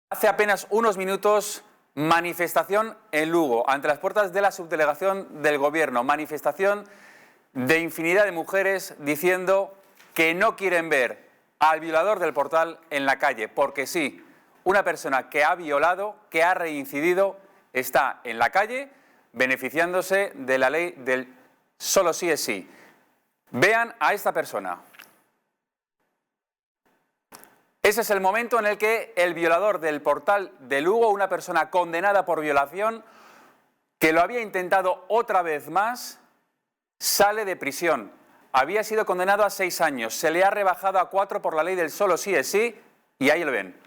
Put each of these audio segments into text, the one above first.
Hace apenas unos minutos, manifestación en Lugo, ante las puertas de la subdelegación del Gobierno. Manifestación de infinidad de mujeres diciendo que no quieren ver al violador del Portal en la calle, porque sí, una persona que ha violado, que ha reincidido, está en la calle beneficiándose de la ley del solo sí es sí. Vean a esta persona. Ese es el momento en el que el violador del Portal de Lugo, una persona condenada por violación, que lo había intentado otra vez más, sale de prisión. Había sido condenado a 6 años, se le ha rebajado a 4 por la ley del solo sí es sí, y ahí lo ven.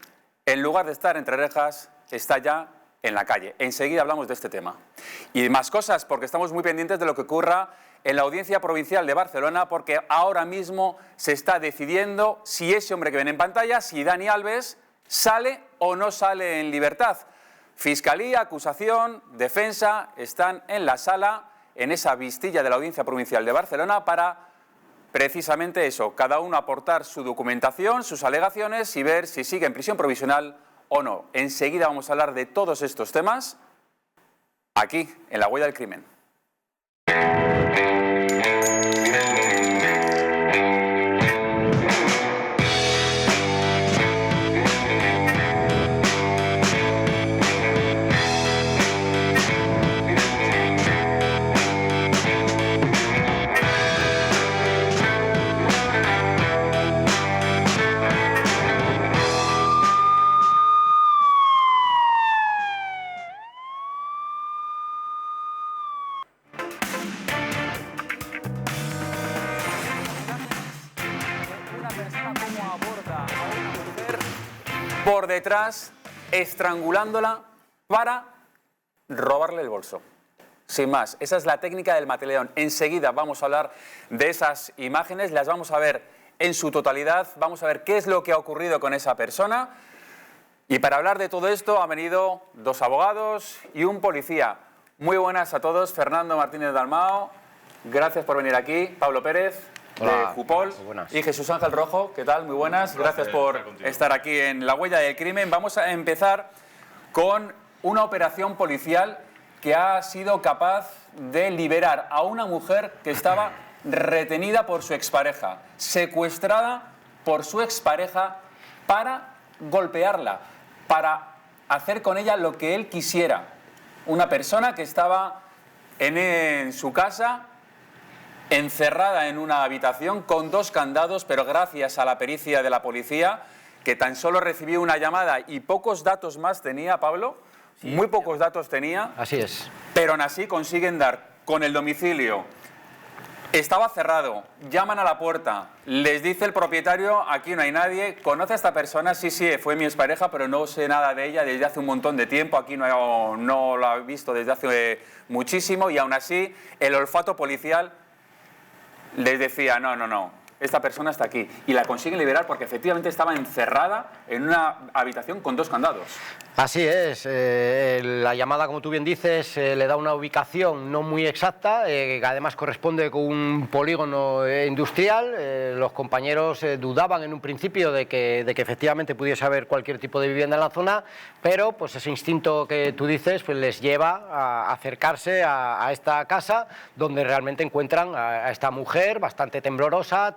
En lugar de estar entre rejas, está ya en la calle. Enseguida hablamos de este tema. Y más cosas, porque estamos muy pendientes de lo que ocurra en la Audiencia Provincial de Barcelona, porque ahora mismo se está decidiendo si ese hombre que ven en pantalla, si Dani Alves, sale o no sale en libertad. Fiscalía, acusación, defensa, están en la sala, en esa vistilla de la Audiencia Provincial de Barcelona, para precisamente eso, cada uno aportar su documentación, sus alegaciones y ver si sigue en prisión provisional o no. Enseguida vamos a hablar de todos estos temas aquí, en La Huella del Crimen. Por detrás, estrangulándola para robarle el bolso. Sin más, esa es la técnica del mataleón. Enseguida vamos a hablar de esas imágenes, las vamos a ver en su totalidad, vamos a ver qué es lo que ha ocurrido con esa persona. Y para hablar de todo esto han venido 2 abogados y un policía. Muy buenas a todos. Fernando Martínez Dalmao, gracias por venir aquí. Pablo Pérez, de Jupol, y Jesús Ángel Rojo, ¿qué tal? Muy buenas, gracias por estar aquí en La Huella del Crimen. Vamos a empezar con una operación policial que ha sido capaz de liberar a una mujer que estaba retenida por su expareja, secuestrada por su expareja para golpearla, para hacer con ella lo que él quisiera. Una persona que estaba en su casa, encerrada en una habitación con 2 candados, pero gracias a la pericia de la policía, que tan solo recibió una llamada y pocos datos más tenía, Pablo, sí, muy pocos datos tenía. Así es. Pero aún así consiguen dar con el domicilio. Estaba cerrado, llaman a la puerta, les dice el propietario, aquí no hay nadie, ¿conoce a esta persona? Sí, fue mi expareja, pero no sé nada de ella desde hace un montón de tiempo, aquí no la he visto desde hace muchísimo, y aún así el olfato policial les decía, no, esta persona está aquí. Y la consiguen liberar porque efectivamente estaba encerrada en una habitación con 2 candados. Así es, la llamada, como tú bien dices, le da una ubicación no muy exacta, que además corresponde con un polígono industrial. Los compañeros dudaban en un principio de que efectivamente pudiese haber cualquier tipo de vivienda en la zona, pero pues ese instinto que tú dices pues les lleva a acercarse a esta casa, donde realmente encuentran a esta mujer bastante temorosa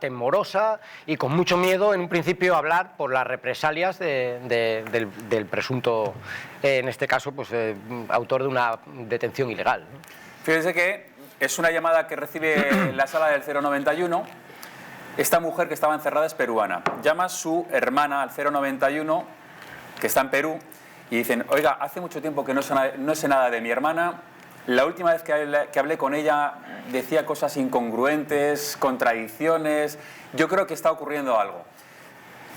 y con mucho miedo en un principio a hablar por las represalias del presunto, en este caso, pues autor de una detención ilegal, ¿no? Fíjense que es una llamada que recibe la sala del 091. Esta mujer que estaba encerrada es peruana. Llama a su hermana al 091, que está en Perú, y dicen, oiga, hace mucho tiempo que no sé nada de mi hermana. La última vez que hablé con ella decía cosas incongruentes, contradicciones. Yo creo que está ocurriendo algo.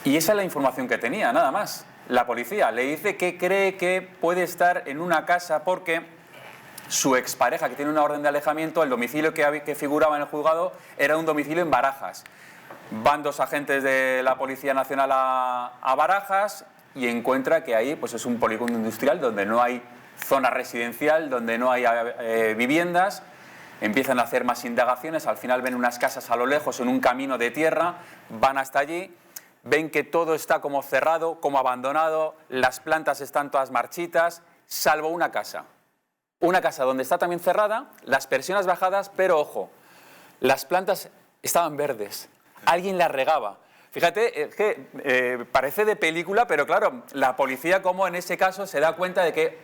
Y esa es la información que tenía, nada más. La policía le dice que cree que puede estar en una casa porque su expareja, que tiene una orden de alejamiento, el domicilio que figuraba en el juzgado era un domicilio en Barajas. Van 2 agentes de la Policía Nacional a Barajas y encuentra que ahí pues es un polígono industrial donde no hay zona residencial, donde no hay viviendas. Empiezan a hacer más indagaciones, al final ven unas casas a lo lejos en un camino de tierra, van hasta allí, ven que todo está como cerrado, como abandonado, las plantas están todas marchitas, salvo una casa. Una casa donde está también cerrada, las persianas bajadas, pero ojo, las plantas estaban verdes, alguien las regaba. Fíjate, que parece de película, pero claro, la policía como en ese caso se da cuenta de que,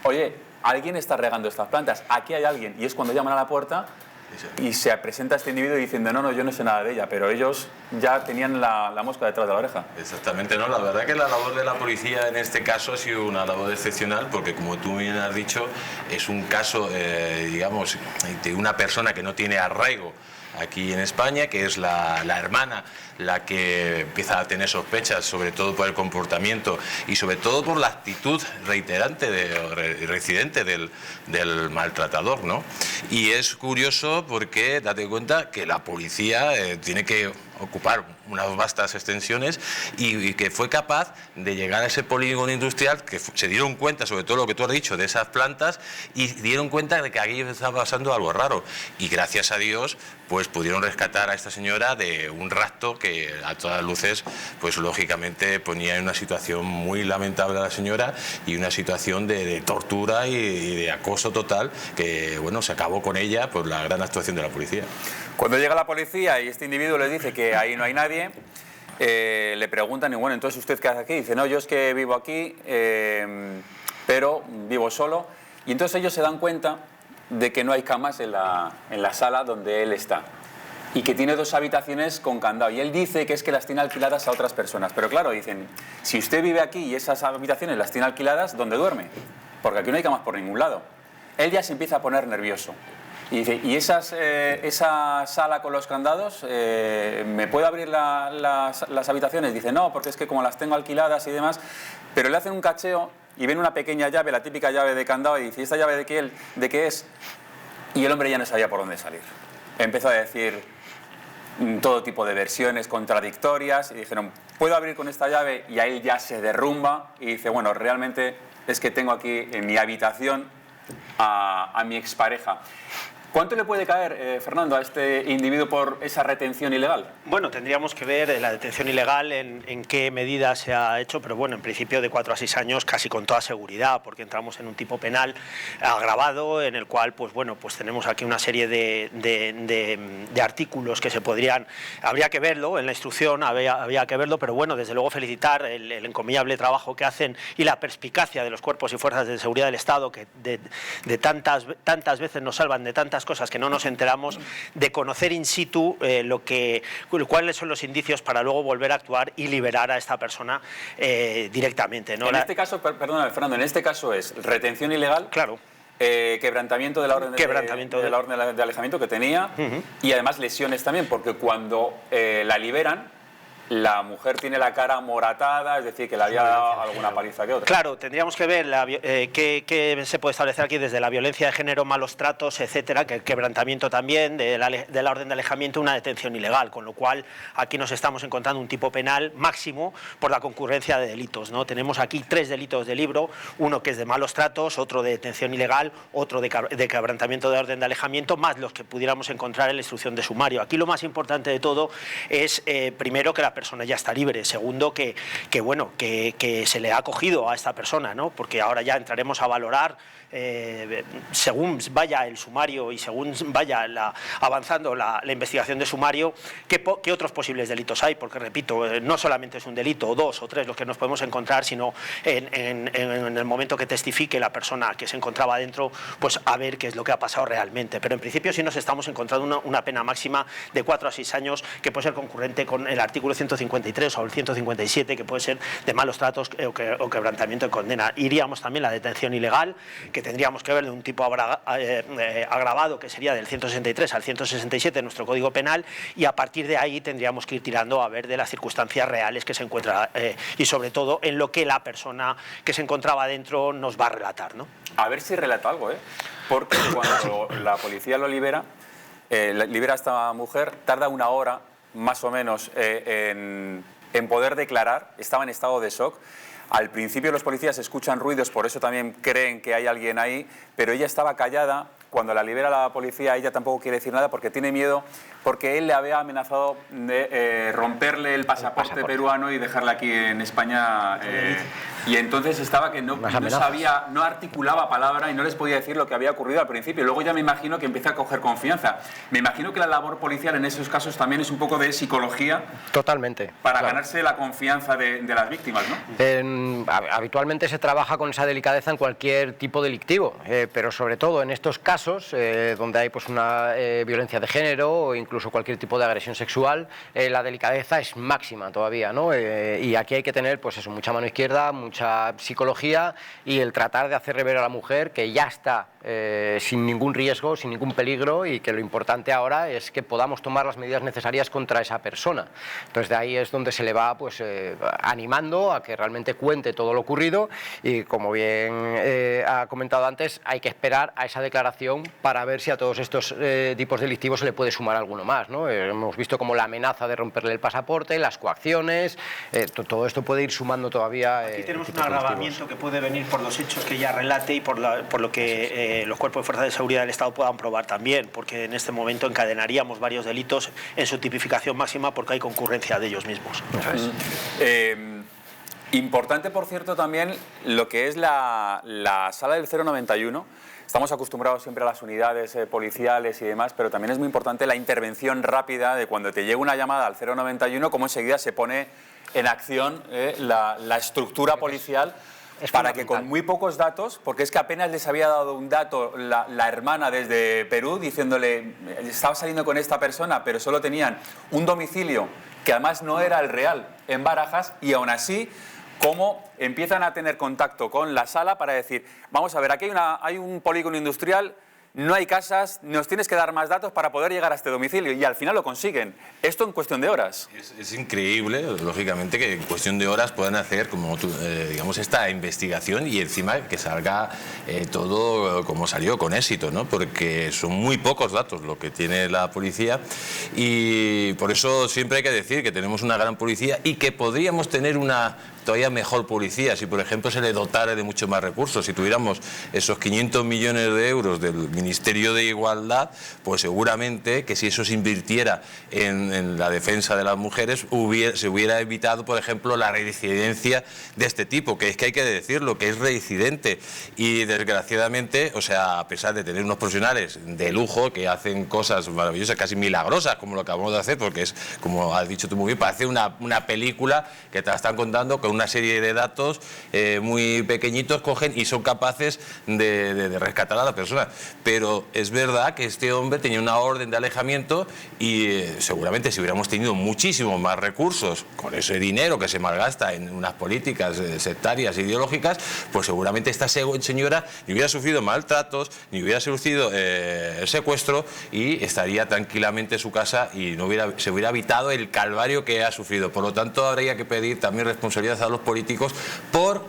oye, alguien está regando estas plantas, aquí hay alguien, y es cuando llaman a la puerta y se presenta este individuo diciendo no, yo no sé nada de ella, pero ellos ya tenían la mosca detrás de la oreja. Exactamente, no, la verdad que la labor de la policía en este caso ha sido una labor excepcional porque, como tú bien has dicho, es un caso, digamos, de una persona que no tiene arraigo aquí en España, que es la hermana la que empieza a tener sospechas, sobre todo por el comportamiento y sobre todo por la actitud reiterante reincidente del maltratador, ¿no? Y es curioso porque date cuenta que la policía tiene que ocupar unas vastas extensiones y que fue capaz de llegar a ese polígono industrial, que se dieron cuenta, sobre todo lo que tú has dicho, de esas plantas, y dieron cuenta de que aquí estaba pasando algo raro. Y gracias a Dios, pues pudieron rescatar a esta señora de un rapto que a todas luces, pues lógicamente ponía en una situación muy lamentable a la señora y una situación de tortura y de acoso total que, bueno, se acabó con ella por la gran actuación de la policía. Cuando llega la policía y este individuo les dice que ahí no hay nadie, le preguntan, y bueno, entonces ¿usted qué hace aquí? Dice, no, yo es que vivo aquí, pero vivo solo. Y entonces ellos se dan cuenta de que no hay camas en la sala donde él está y que tiene 2 habitaciones con candado. Y él dice que es que las tiene alquiladas a otras personas. Pero claro, dicen, si usted vive aquí y esas habitaciones las tiene alquiladas, ¿dónde duerme? Porque aquí no hay camas por ningún lado. Él ya se empieza a poner nervioso. Y dice, ¿y esa sala con los candados, me puede abrir las habitaciones? Dice, no, porque es que como las tengo alquiladas y demás. Pero le hacen un cacheo y ven una pequeña llave, la típica llave de candado, y dice, ¿esta llave de qué es? Y el hombre ya no sabía por dónde salir. Empezó a decir todo tipo de versiones contradictorias y dijeron, ¿puedo abrir con esta llave? Y ahí ya se derrumba y dice, bueno, realmente es que tengo aquí en mi habitación a mi expareja. ¿Cuánto le puede caer, Fernando, a este individuo por esa retención ilegal? Bueno, tendríamos que ver la detención ilegal en qué medida se ha hecho, pero bueno, en principio de 4 a 6 años casi con toda seguridad, porque entramos en un tipo penal agravado en el cual, pues bueno, pues tenemos aquí una serie de artículos que se podrían, habría que verlo, en la instrucción había que verlo, pero bueno, desde luego felicitar el encomiable trabajo que hacen y la perspicacia de los cuerpos y fuerzas de seguridad del Estado, que de tantas veces nos salvan de tantas cosas que no nos enteramos, de conocer in situ cuáles son los indicios para luego volver a actuar y liberar a esta persona directamente, ¿no? En este caso, perdona, Fernando, en este caso es retención ilegal. Claro. Quebrantamiento de la orden de alejamiento que tenía y además lesiones también, porque cuando la liberan, la mujer tiene la cara moratada, es decir, que le había dado alguna paliza que otra. Claro, tendríamos que ver qué se puede establecer aquí desde la violencia de género, malos tratos, etcétera, que el quebrantamiento también de la orden de alejamiento, una detención ilegal, con lo cual aquí nos estamos encontrando un tipo penal máximo por la concurrencia de delitos, ¿no? Tenemos aquí 3 delitos de libro, uno que es de malos tratos, otro de detención ilegal, otro de quebrantamiento de orden de alejamiento, más los que pudiéramos encontrar en la instrucción de sumario. Aquí lo más importante de todo es, primero, que la persona ya está libre, segundo, que se le ha acogido a esta persona, ¿no? Porque ahora ya entraremos a valorar, según vaya el sumario y según vaya avanzando la investigación de sumario, qué otros posibles delitos hay, porque repito, no solamente es un delito, o 2 o 3 los que nos podemos encontrar, sino en el momento que testifique la persona que se encontraba dentro, pues a ver qué es lo que ha pasado realmente. Pero en principio sí nos estamos encontrando una pena máxima de 4 a 6 años, que puede ser concurrente con el artículo 153 o el 157, que puede ser de malos tratos o quebrantamiento de condena. Iríamos también la detención ilegal, que tendríamos que ver de un tipo agravado, que sería del 163 al 167 de nuestro Código Penal, y a partir de ahí tendríamos que ir tirando a ver de las circunstancias reales que se encuentra y sobre todo en lo que la persona que se encontraba dentro nos va a relatar, ¿no? A ver si relata algo, porque cuando la policía lo libera a esta mujer, tarda 1 hora más o menos en poder declarar, estaba en estado de shock. Al principio los policías escuchan ruidos, por eso también creen que hay alguien ahí, pero ella estaba callada. Cuando la libera la policía, ella tampoco quiere decir nada porque tiene miedo porque él le había amenazado de romperle el pasaporte peruano y dejarle aquí en España. Y entonces estaba que no sabía, no articulaba palabra y no les podía decir lo que había ocurrido al principio. Luego ya me imagino que empieza a coger confianza. Me imagino que la labor policial en esos casos también es un poco de psicología. Totalmente. Para ganarse la confianza de las víctimas, ¿no? Habitualmente se trabaja con esa delicadeza en cualquier tipo delictivo, pero sobre todo en estos casos donde hay pues una violencia de género o incluso cualquier tipo de agresión sexual, la delicadeza es máxima todavía, ¿no? Y aquí hay que tener pues eso, mucha mano izquierda, mucha psicología y el tratar de hacerle ver a la mujer que ya está sin ningún riesgo, sin ningún peligro y que lo importante ahora es que podamos tomar las medidas necesarias contra esa persona. Entonces de ahí es donde se le va pues animando a que realmente cuente todo lo ocurrido y como bien ha comentado antes, hay que esperar a esa declaración para ver si a todos estos tipos delictivos se le puede sumar alguno más, ¿no? Hemos visto como la amenaza de romperle el pasaporte, las coacciones, todo esto puede ir sumando todavía. Aquí tenemos un agravamiento que puede venir por los hechos que ella relate y por lo que los cuerpos de fuerza de seguridad del Estado puedan probar también, porque en este momento encadenaríamos varios delitos en su tipificación máxima porque hay concurrencia de ellos mismos. Importante, por cierto, también lo que es la sala del 091. Estamos acostumbrados siempre a las unidades policiales y demás, pero también es muy importante la intervención rápida de cuando te llega una llamada al 091, cómo enseguida se pone en acción la estructura policial para que con muy pocos datos, porque es que apenas les había dado un dato la hermana desde Perú diciéndole, estaba saliendo con esta persona, pero solo tenían un domicilio que además no era el real en Barajas y aún así cómo empiezan a tener contacto con la sala para decir, vamos a ver, aquí hay un polígono industrial, no hay casas, nos tienes que dar más datos para poder llegar a este domicilio y al final lo consiguen. Esto en cuestión de horas. Es increíble, lógicamente, que en cuestión de horas puedan hacer como digamos esta investigación y encima que salga todo como salió, con éxito, ¿no? Porque son muy pocos datos lo que tiene la policía y por eso siempre hay que decir que tenemos una gran policía y que podríamos tener una todavía mejor policía si, por ejemplo, se le dotara de mucho más recursos. Si tuviéramos esos 500 millones de euros del Ministerio de Igualdad, pues seguramente que si eso se invirtiera en la defensa de las mujeres, se hubiera evitado, por ejemplo, la reincidencia de este tipo, que es que hay que decirlo, que es reincidente. Y desgraciadamente, o sea, a pesar de tener unos profesionales de lujo que hacen cosas maravillosas, casi milagrosas, como lo acabamos de hacer, porque es, como has dicho tú muy bien, parece una película que te la están contando con una serie de datos muy pequeñitos, cogen y son capaces de rescatar a la persona. Pero es verdad que este hombre tenía una orden de alejamiento y seguramente si hubiéramos tenido muchísimos más recursos con ese dinero que se malgasta en unas políticas sectarias, ideológicas, pues seguramente esta señora ni hubiera sufrido maltratos, ni hubiera sufrido el secuestro y estaría tranquilamente en su casa y se hubiera evitado el calvario que ha sufrido. Por lo tanto, habría que pedir también responsabilidad a los políticos por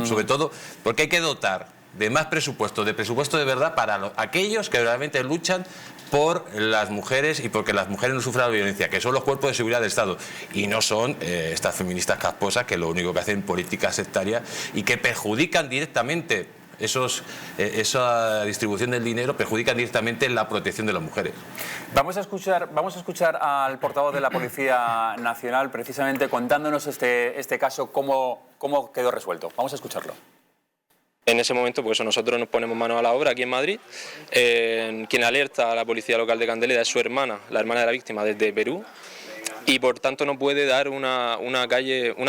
sobre todo, porque hay que dotar de más presupuesto, de presupuesto de verdad para aquellos que realmente luchan por las mujeres y porque las mujeres no sufran la violencia, que son los cuerpos de seguridad del Estado y no son estas feministas casposas que lo único que hacen políticas sectarias y que perjudican directamente esa distribución del dinero, perjudican directamente la protección de las mujeres. Vamos a escuchar al portavoz de la Policía Nacional precisamente contándonos este caso, cómo quedó resuelto. Vamos a escucharlo. En ese momento, pues nosotros nos ponemos manos a la obra aquí en Madrid. Quien alerta a la Policía Local de Candelaria es su hermana, la hermana de la víctima desde Perú. Y por tanto no puede dar una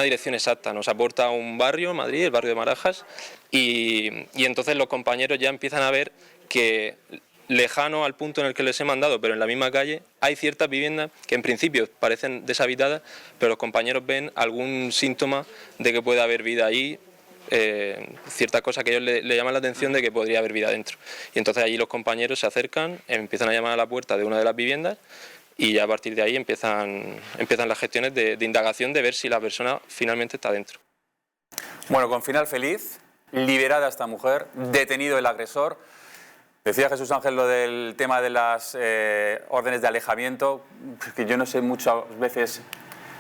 dirección exacta. Nos aporta un barrio, Madrid, el barrio de Barajas, y entonces los compañeros ya empiezan a ver que lejano al punto en el que les he mandado, pero en la misma calle, hay ciertas viviendas que en principio parecen deshabitadas, pero los compañeros ven algún síntoma de que puede haber vida ahí, ciertas cosas que a ellos le llaman la atención de que podría haber vida dentro. Y entonces allí los compañeros se acercan, empiezan a llamar a la puerta de una de las viviendas y ya a partir de ahí empiezan las gestiones de indagación de ver si la persona finalmente está dentro. Bueno, con final feliz, liberada esta mujer, detenido el agresor. Decía Jesús Ángel lo del tema de las órdenes de alejamiento, que yo no sé muchas veces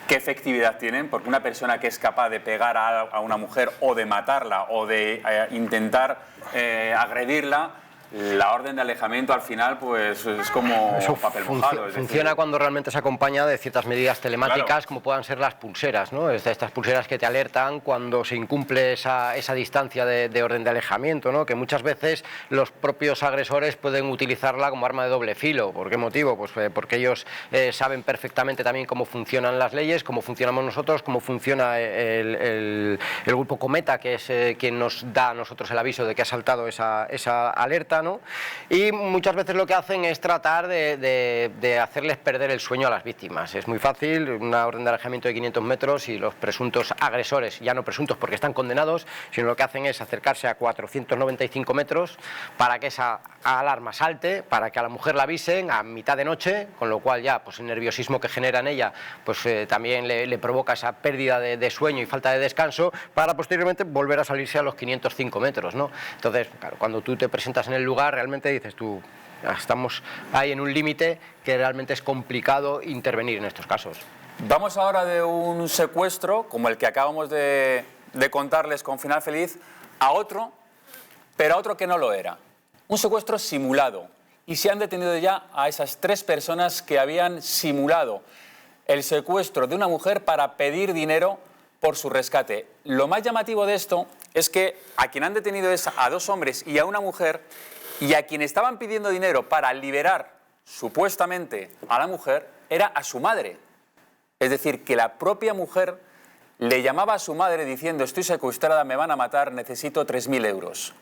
qué efectividad tienen, porque una persona que es capaz de pegar a una mujer o de matarla o de intentar agredirla, la orden de alejamiento al final pues es como papel mojado. Funciona cuando realmente se acompaña de ciertas medidas telemáticas, claro, como puedan ser las pulseras, ¿no? Estas pulseras que te alertan cuando se incumple esa distancia de orden de alejamiento, ¿no? Que muchas veces los propios agresores pueden utilizarla como arma de doble filo. ¿Por qué motivo? Pues porque ellos saben perfectamente también cómo funcionan las leyes, cómo funcionamos nosotros, cómo funciona el grupo Cometa, que es quien nos da a nosotros el aviso de que ha saltado esa alerta, ¿no? Y muchas veces lo que hacen es tratar de hacerles perder el sueño a las víctimas. Es muy fácil, una orden de alejamiento de 500 metros y los presuntos agresores, ya no presuntos porque están condenados, sino lo que hacen es acercarse a 495 metros para que esa alarma salte, para que a la mujer la avisen a mitad de noche, con lo cual ya pues el nerviosismo que genera en ella pues también le provoca esa pérdida de sueño y falta de descanso, para posteriormente volver a salirse a los 505 metros, ¿no? Entonces, claro, cuando tú te presentas en el lugar, realmente dices tú, estamos ahí en un límite que realmente es complicado intervenir en estos casos. Vamos ahora de un secuestro, como el que acabamos de contarles con final feliz, a otro, pero a otro que no lo era. Un secuestro simulado. Y se han detenido ya a esas 3 personas que habían simulado el secuestro de una mujer para pedir dinero por su rescate. Lo más llamativo de esto es que a quien han detenido es a 2 hombres y a una mujer, y a quien estaban pidiendo dinero para liberar supuestamente a la mujer era a su madre. Es decir, que la propia mujer le llamaba a su madre diciendo: estoy secuestrada, me van a matar, necesito 3.000 euros.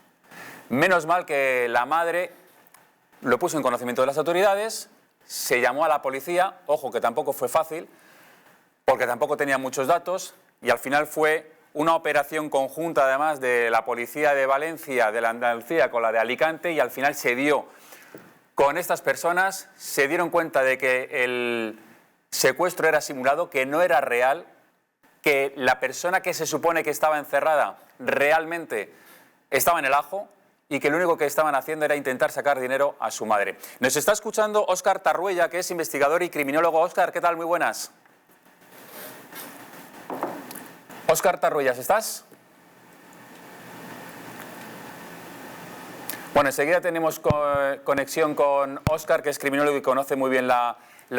Menos mal que la madre lo puso en conocimiento de las autoridades, se llamó a la policía, ojo que tampoco fue fácil, porque tampoco tenía muchos datos, y al final fue una operación conjunta además de la policía de Valencia, de la Andalucía con la de Alicante, y al final se dio con estas personas, se dieron cuenta de que el secuestro era simulado, que no era real, que la persona que se supone que estaba encerrada realmente estaba en el ajo y que lo único que estaban haciendo era intentar sacar dinero a su madre. Nos está escuchando Óscar Tarruella, que es investigador y criminólogo. Óscar, ¿qué tal? Muy buenas. Óscar Tarruellas, ¿estás? Bueno, enseguida tenemos conexión con Óscar, que es criminólogo y conoce muy bien la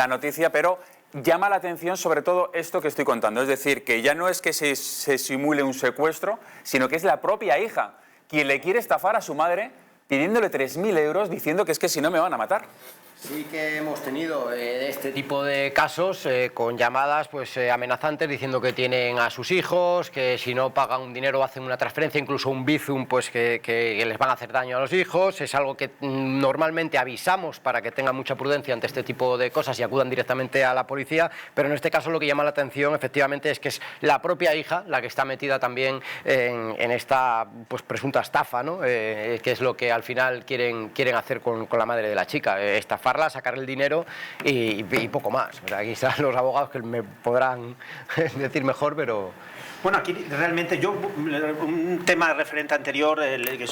noticia, pero llama la atención sobre todo esto que estoy contando. Es decir, que ya no es que se simule un secuestro, sino que es la propia hija quien le quiere estafar a su madre pidiéndole 3.000 euros, diciendo que es que si no me van a matar. Sí que hemos tenido este tipo de casos con llamadas pues amenazantes diciendo que tienen a sus hijos, que si no pagan un dinero o hacen una transferencia, incluso un bizum, pues que les van a hacer daño a los hijos. Es algo que normalmente avisamos para que tengan mucha prudencia ante este tipo de cosas y acudan directamente a la policía, pero en este caso lo que llama la atención efectivamente es que es la propia hija la que está metida también en esta pues presunta estafa, ¿no? Que es lo que al final quieren hacer con la madre de la chica, estafarla, sacar el dinero y poco más. O sea, aquí están los abogados que me podrán decir mejor, pero... Bueno, aquí realmente yo, un tema referente anterior,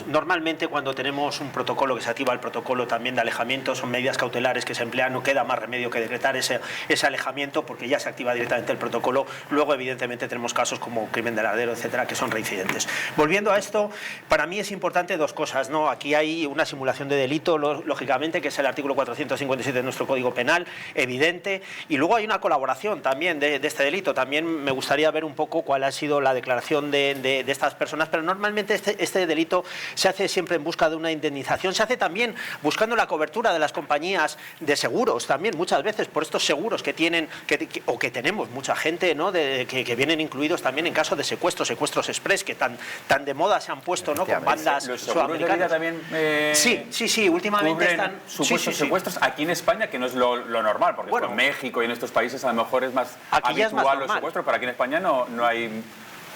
normalmente cuando tenemos un protocolo que se activa el protocolo también de alejamiento, son medidas cautelares que se emplean, no queda más remedio que decretar ese alejamiento porque ya se activa directamente el protocolo. Luego, evidentemente, tenemos casos como crimen de ladero, etcétera, que son reincidentes. Volviendo a esto, para mí es importante 2 cosas, ¿no? Aquí hay una simulación de delito, lógicamente, que es el artículo 457 de nuestro Código Penal, evidente, y luego hay una colaboración también de este delito. También me gustaría ver un poco cuál ha sido la declaración de estas personas, pero normalmente este delito se hace siempre en busca de una indemnización, se hace también buscando la cobertura de las compañías de seguros, también muchas veces por estos seguros que tienen o que tenemos mucha gente, ¿no? que vienen incluidos también en caso de secuestros express que tan de moda se han puesto, ¿no? Con bandas los seguros de vida también sí, últimamente están supuestos secuestros aquí en España, que no es lo normal, porque en México y en estos países a lo mejor es más habitual los secuestros, pero aquí en España no hay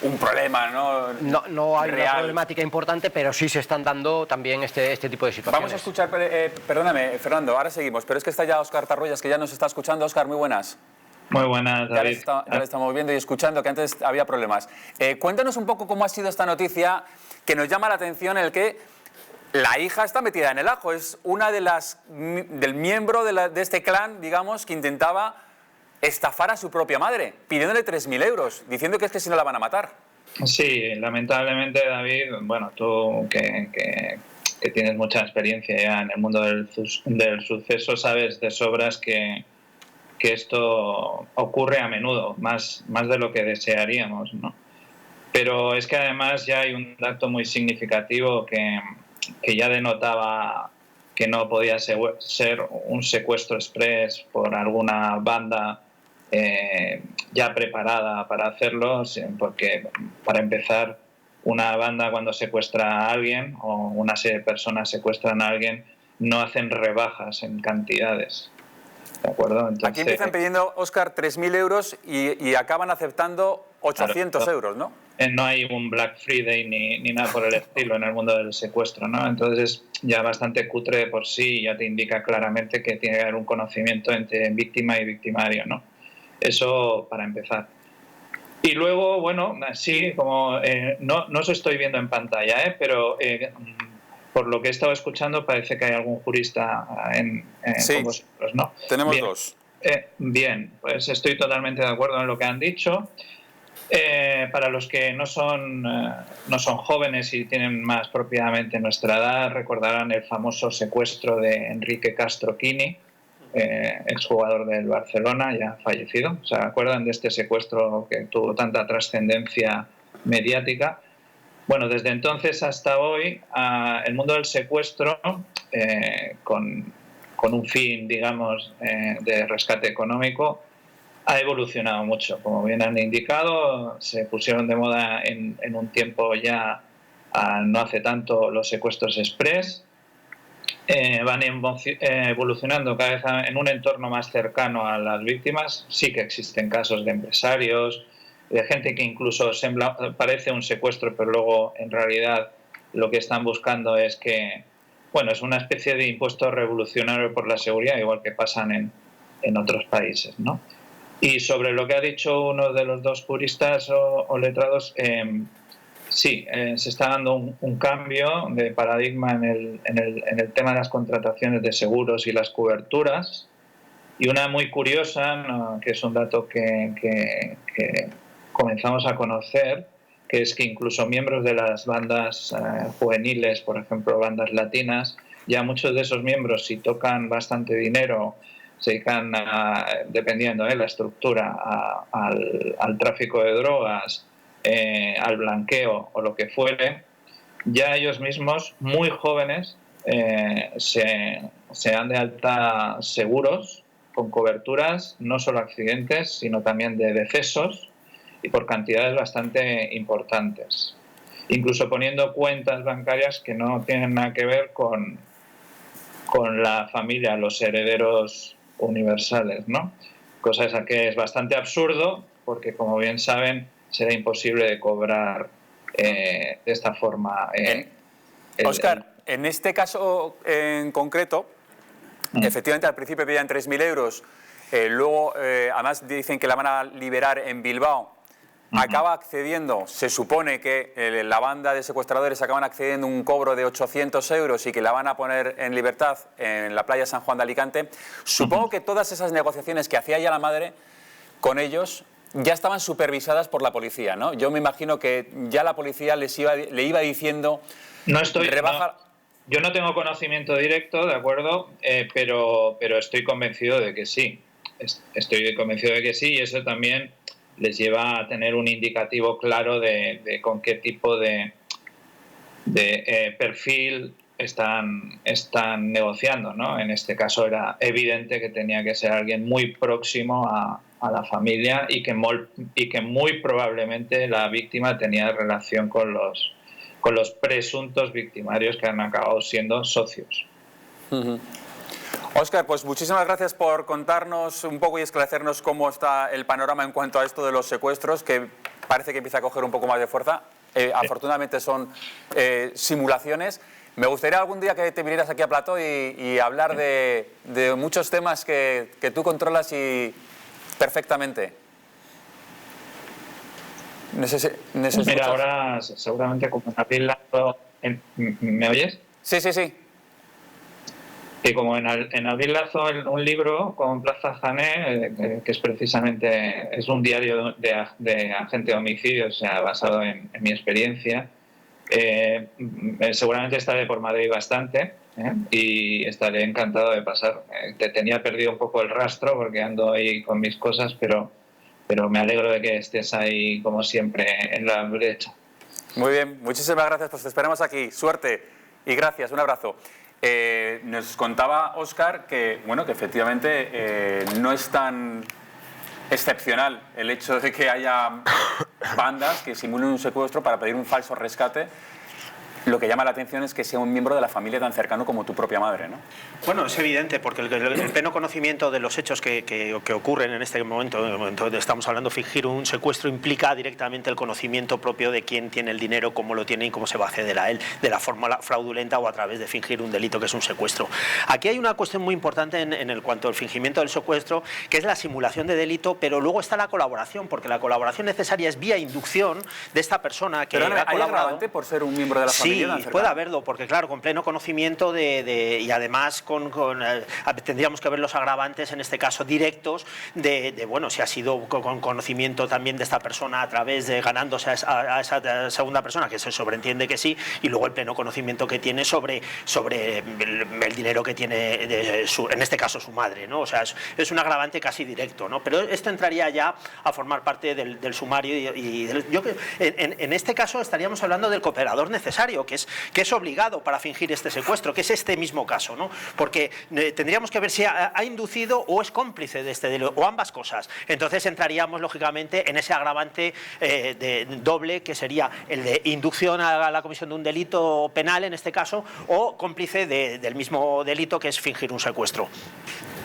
un problema, ¿no? No hay real. Una problemática importante, pero sí se están dando también este tipo de situaciones. Vamos a escuchar, perdóname, Fernando, ahora seguimos, pero es que está ya Óscar Tarruellas, que ya nos está escuchando. Óscar, muy buenas. Muy buenas, David. Ya le estamos viendo y escuchando, que antes había problemas. Cuéntanos un poco cómo ha sido esta noticia, que nos llama la atención el que la hija está metida en el ajo. Es una del miembro de este clan, digamos, que intentaba estafar a su propia madre, pidiéndole 3.000 euros, diciendo que es que si no la van a matar. Sí, lamentablemente, David, bueno, tú que que tienes mucha experiencia ya en el mundo del suceso, sabes de sobras que esto ocurre a menudo, más de lo que desearíamos, ¿no? Pero es que además ya hay un dato muy significativo que ya denotaba que no podía ser un secuestro express por alguna banda ya preparada para hacerlo, porque para empezar, una banda cuando secuestra a alguien o una serie de personas secuestran a alguien, no hacen rebajas en cantidades. ¿De acuerdo? Entonces, aquí empiezan pidiendo, Óscar, 3.000 euros y acaban aceptando 800 euros, ¿no? No hay un Black Friday ni nada por el estilo en el mundo del secuestro, ¿no? Entonces ya bastante cutre de por sí, ya te indica claramente que tiene que haber un conocimiento entre víctima y victimario, ¿no? Eso para empezar. Y luego, bueno, sí, como no os estoy viendo en pantalla, pero por lo que he estado escuchando parece que hay algún jurista sí, con vosotros, ¿no? Tenemos bien, dos. Bien, pues estoy totalmente de acuerdo en lo que han dicho. Para los que no son jóvenes y tienen más propiamente nuestra edad, recordarán el famoso secuestro de Enrique Castro Quini, exjugador del Barcelona, ya fallecido. ¿Se acuerdan de este secuestro que tuvo tanta trascendencia mediática? Bueno, desde entonces hasta hoy, el mundo del secuestro, con un fin, digamos, de rescate económico, ha evolucionado mucho. Como bien han indicado, se pusieron de moda en un tiempo ya, no hace tanto, los secuestros express. Van evolucionando cada vez en un entorno más cercano a las víctimas. Sí que existen casos de empresarios, de gente que incluso parece un secuestro, pero luego en realidad lo que están buscando es que, bueno, es una especie de impuesto revolucionario por la seguridad, igual que pasan en otros países, ¿no? Y sobre lo que ha dicho uno de los dos juristas o letrados, sí, se está dando un cambio de paradigma en el tema de las contrataciones de seguros y las coberturas. Y una muy curiosa, ¿no?, que es un dato que comenzamos a conocer, que es que incluso miembros de las bandas juveniles, por ejemplo, bandas latinas, ya muchos de esos miembros, si tocan bastante dinero, se dedican, dependiendo de la estructura, al tráfico de drogas, al blanqueo o lo que fuere, ya ellos mismos, muy jóvenes, se dan de alta seguros con coberturas, no solo accidentes, sino también de decesos, y por cantidades bastante importantes, incluso poniendo cuentas bancarias que no tienen nada que ver con la familia, los herederos universales, ¿no? Cosa esa que es bastante absurdo, porque como bien saben, será imposible de cobrar de esta forma. Óscar, en este caso en concreto, efectivamente al principio pedían 3.000 euros, luego además dicen que la van a liberar en Bilbao. Acaba accediendo, se supone que la banda de secuestradores acaban accediendo a un cobro de 800 euros y que la van a poner en libertad en la playa San Juan de Alicante. Supongo que todas esas negociaciones que hacía ya la madre con ellos ya estaban supervisadas por la policía, ¿no? Yo me imagino que ya la policía le iba diciendo... Yo no tengo conocimiento directo, ¿de acuerdo? Pero estoy convencido de que sí. Estoy convencido de que sí, y eso también les lleva a tener un indicativo claro de con qué tipo de perfil están negociando, ¿no? En este caso era evidente que tenía que ser alguien muy próximo a la familia y que muy probablemente la víctima tenía relación con los presuntos victimarios que han acabado siendo socios. Óscar, pues muchísimas gracias por contarnos un poco y esclarecernos cómo está el panorama en cuanto a esto de los secuestros, que parece que empieza a coger un poco más de fuerza. Afortunadamente son simulaciones. Me gustaría algún día que te vinieras aquí a Plató y hablar de muchos temas que tú controlas y perfectamente. Mira, ahora seguramente como en Abril Lazo... ¿Me oyes? Sí, sí, sí. Y como en Abril Lazo, un libro con Plaza Jané, que es precisamente un diario de agente de homicidios, o sea, basado en mi experiencia, Seguramente estaré por Madrid bastante, y estaré encantado de pasar. Te tenía perdido un poco el rastro porque ando ahí con mis cosas, pero me alegro de que estés ahí como siempre en la brecha. Muy bien, muchísimas gracias, pues te esperamos aquí. Suerte y gracias, un abrazo. Nos contaba Óscar que, bueno, que efectivamente no es tan excepcional el hecho de que haya bandas que simulen un secuestro para pedir un falso rescate. Lo que llama la atención es que sea un miembro de la familia tan cercano como tu propia madre, ¿no? Bueno, es evidente, porque el pleno conocimiento de los hechos que ocurren en este momento, en el momento donde estamos hablando, fingir un secuestro implica directamente el conocimiento propio de quién tiene el dinero, cómo lo tiene y cómo se va a acceder a él, de la forma fraudulenta o a través de fingir un delito que es un secuestro. Aquí hay una cuestión muy importante en cuanto al fingimiento del secuestro, que es la simulación de delito, pero luego está la colaboración, porque la colaboración necesaria es vía inducción de esta persona que Pero ha ¿hay colaborado. agravante por ser un miembro de la familia? Sí, tan cercano? puede haberlo, porque claro, con pleno conocimiento y además tendríamos que ver los agravantes, en este caso directos, bueno, si ha sido con conocimiento también de esta persona a través de ganándose a esa segunda persona, que se sobreentiende que sí, y luego el pleno conocimiento que tiene sobre el dinero que tiene, en este caso su madre, ¿no? O sea, es un agravante casi directo, ¿no? Pero esto entraría ya a formar parte del sumario en este caso estaríamos hablando del cooperador necesario, que es obligado para fingir este secuestro, que es este mismo caso, ¿no? Porque tendríamos que ver si ha inducido o es cómplice de este delito, o ambas cosas. Entonces entraríamos, lógicamente, en ese agravante doble, que sería el de inducción a la comisión de un delito penal, en este caso, o cómplice del mismo delito, que es fingir un secuestro.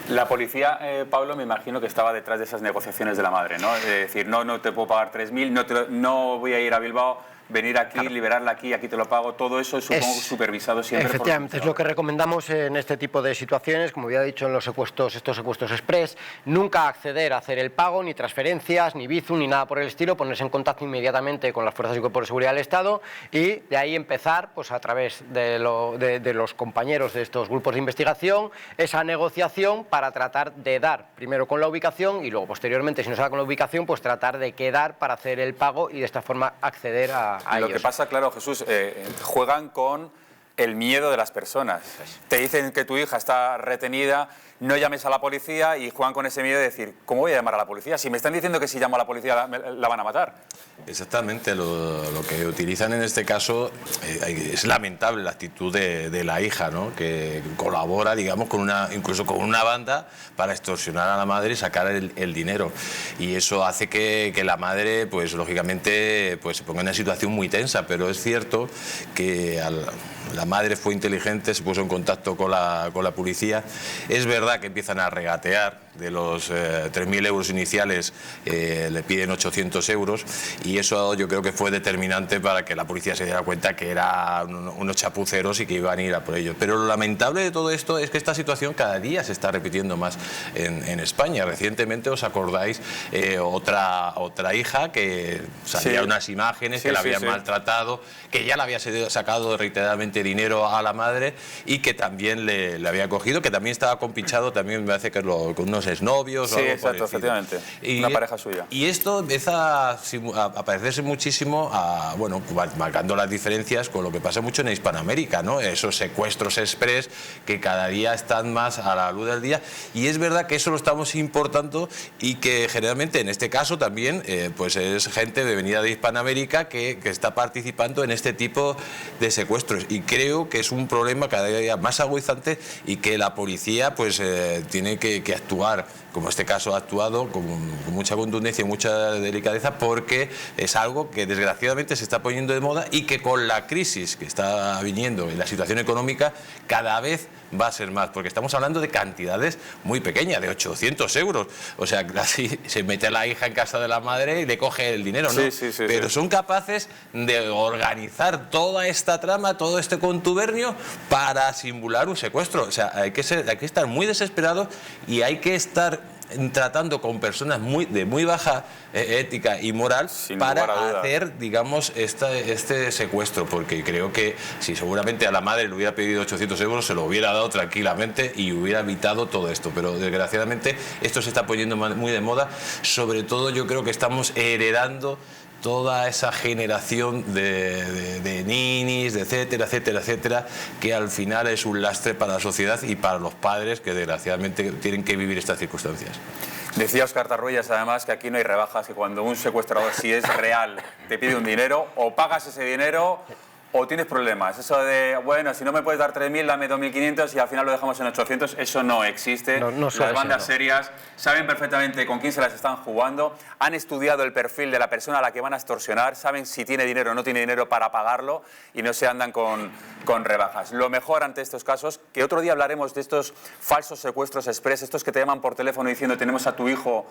La policía, Pablo, me imagino que estaba detrás de esas negociaciones de la madre, ¿no? Es decir, no te puedo pagar 3.000, no voy a ir a Bilbao, venir aquí, claro, liberarla aquí te lo pago, todo eso es, supongo, supervisado siempre. Efectivamente, es lo que recomendamos en este tipo de situaciones, como ya he dicho en los secuestros, estos secuestros express, nunca acceder a hacer el pago, ni transferencias, ni Bizum, ni nada por el estilo, ponerse en contacto inmediatamente con las fuerzas y cuerpos de seguridad del Estado y de ahí empezar, pues a través de los compañeros de estos grupos de investigación, esa negociación para tratar de dar, primero con la ubicación y luego posteriormente, si no se da con la ubicación, pues tratar de quedar para hacer el pago y de esta forma acceder a lo ellos. que pasa, claro, Jesús, juegan con el miedo de las personas. Te dicen que tu hija está retenida, no llames a la policía y juegan con ese miedo de decir, ¿cómo voy a llamar a la policía? Si me están diciendo que si llamo a la policía la van a matar. Exactamente, lo que utilizan en este caso es lamentable la actitud de la hija, ¿no? Que colabora, digamos, incluso con una banda para extorsionar a la madre y sacar el dinero. Y eso hace que la madre, pues lógicamente, pues se ponga en una situación muy tensa, pero es cierto que la madre fue inteligente, se puso en contacto con la policía. Es verdad que empiezan a regatear, de los 3.000 euros iniciales le piden 800 euros y eso yo creo que fue determinante para que la policía se diera cuenta que eran unos chapuceros y que iban a ir a por ellos. Pero lo lamentable de todo esto es que esta situación cada día se está repitiendo más en España. Recientemente, ¿os acordáis? Otra hija que salía unas imágenes que la habían maltratado, que ya le había sacado reiteradamente dinero a la madre y que también le había cogido, que también estaba compinchado, también me parece que con unos exnovios o algo exacto, efectivamente. Una pareja suya. Y esto empieza a parecerse muchísimo bueno, marcando las diferencias con lo que pasa mucho en Hispanoamérica, ¿no? Esos secuestros express que cada día están más a la luz del día, y es verdad que eso lo estamos importando y que generalmente en este caso también pues es gente de venida de Hispanoamérica que está participando en este tipo de secuestros, y creo que es un problema cada día más agudizante y que la policía pues tiene que actuar, como este caso ha actuado, con mucha contundencia y mucha delicadeza, porque es algo que desgraciadamente se está poniendo de moda y que con la crisis que está viniendo y la situación económica cada vez va a ser más, porque estamos hablando de cantidades muy pequeñas, de 800 euros. O sea, así se mete a la hija en casa de la madre y le coge el dinero, ¿no? Pero son capaces de organizar toda esta trama, todo este contubernio para simular un secuestro. O sea, hay que estar muy desesperados y hay que estar tratando con personas de muy baja ética y moral para hacer, digamos, este secuestro, porque creo que si seguramente a la madre le hubiera pedido 800 euros se lo hubiera dado tranquilamente y hubiera evitado todo esto, pero desgraciadamente esto se está poniendo muy de moda. Sobre todo yo creo que estamos heredando toda esa generación de ninis, de etcétera, etcétera, etcétera, que al final es un lastre para la sociedad y para los padres que desgraciadamente tienen que vivir estas circunstancias. Decía Óscar Tarruellas, además, que aquí no hay rebajas, que cuando un secuestrador, si es real, te pide un dinero, o pagas ese dinero o tienes problemas. Eso de, bueno, si no me puedes dar 3.000, dame 2.500 y al final lo dejamos en 800, eso no existe. Las bandas serias saben perfectamente con quién se las están jugando, han estudiado el perfil de la persona a la que van a extorsionar, saben si tiene dinero o no tiene dinero para pagarlo y no se andan con rebajas. Lo mejor ante estos casos, que otro día hablaremos de estos falsos secuestros express, estos que te llaman por teléfono diciendo tenemos a tu hijo,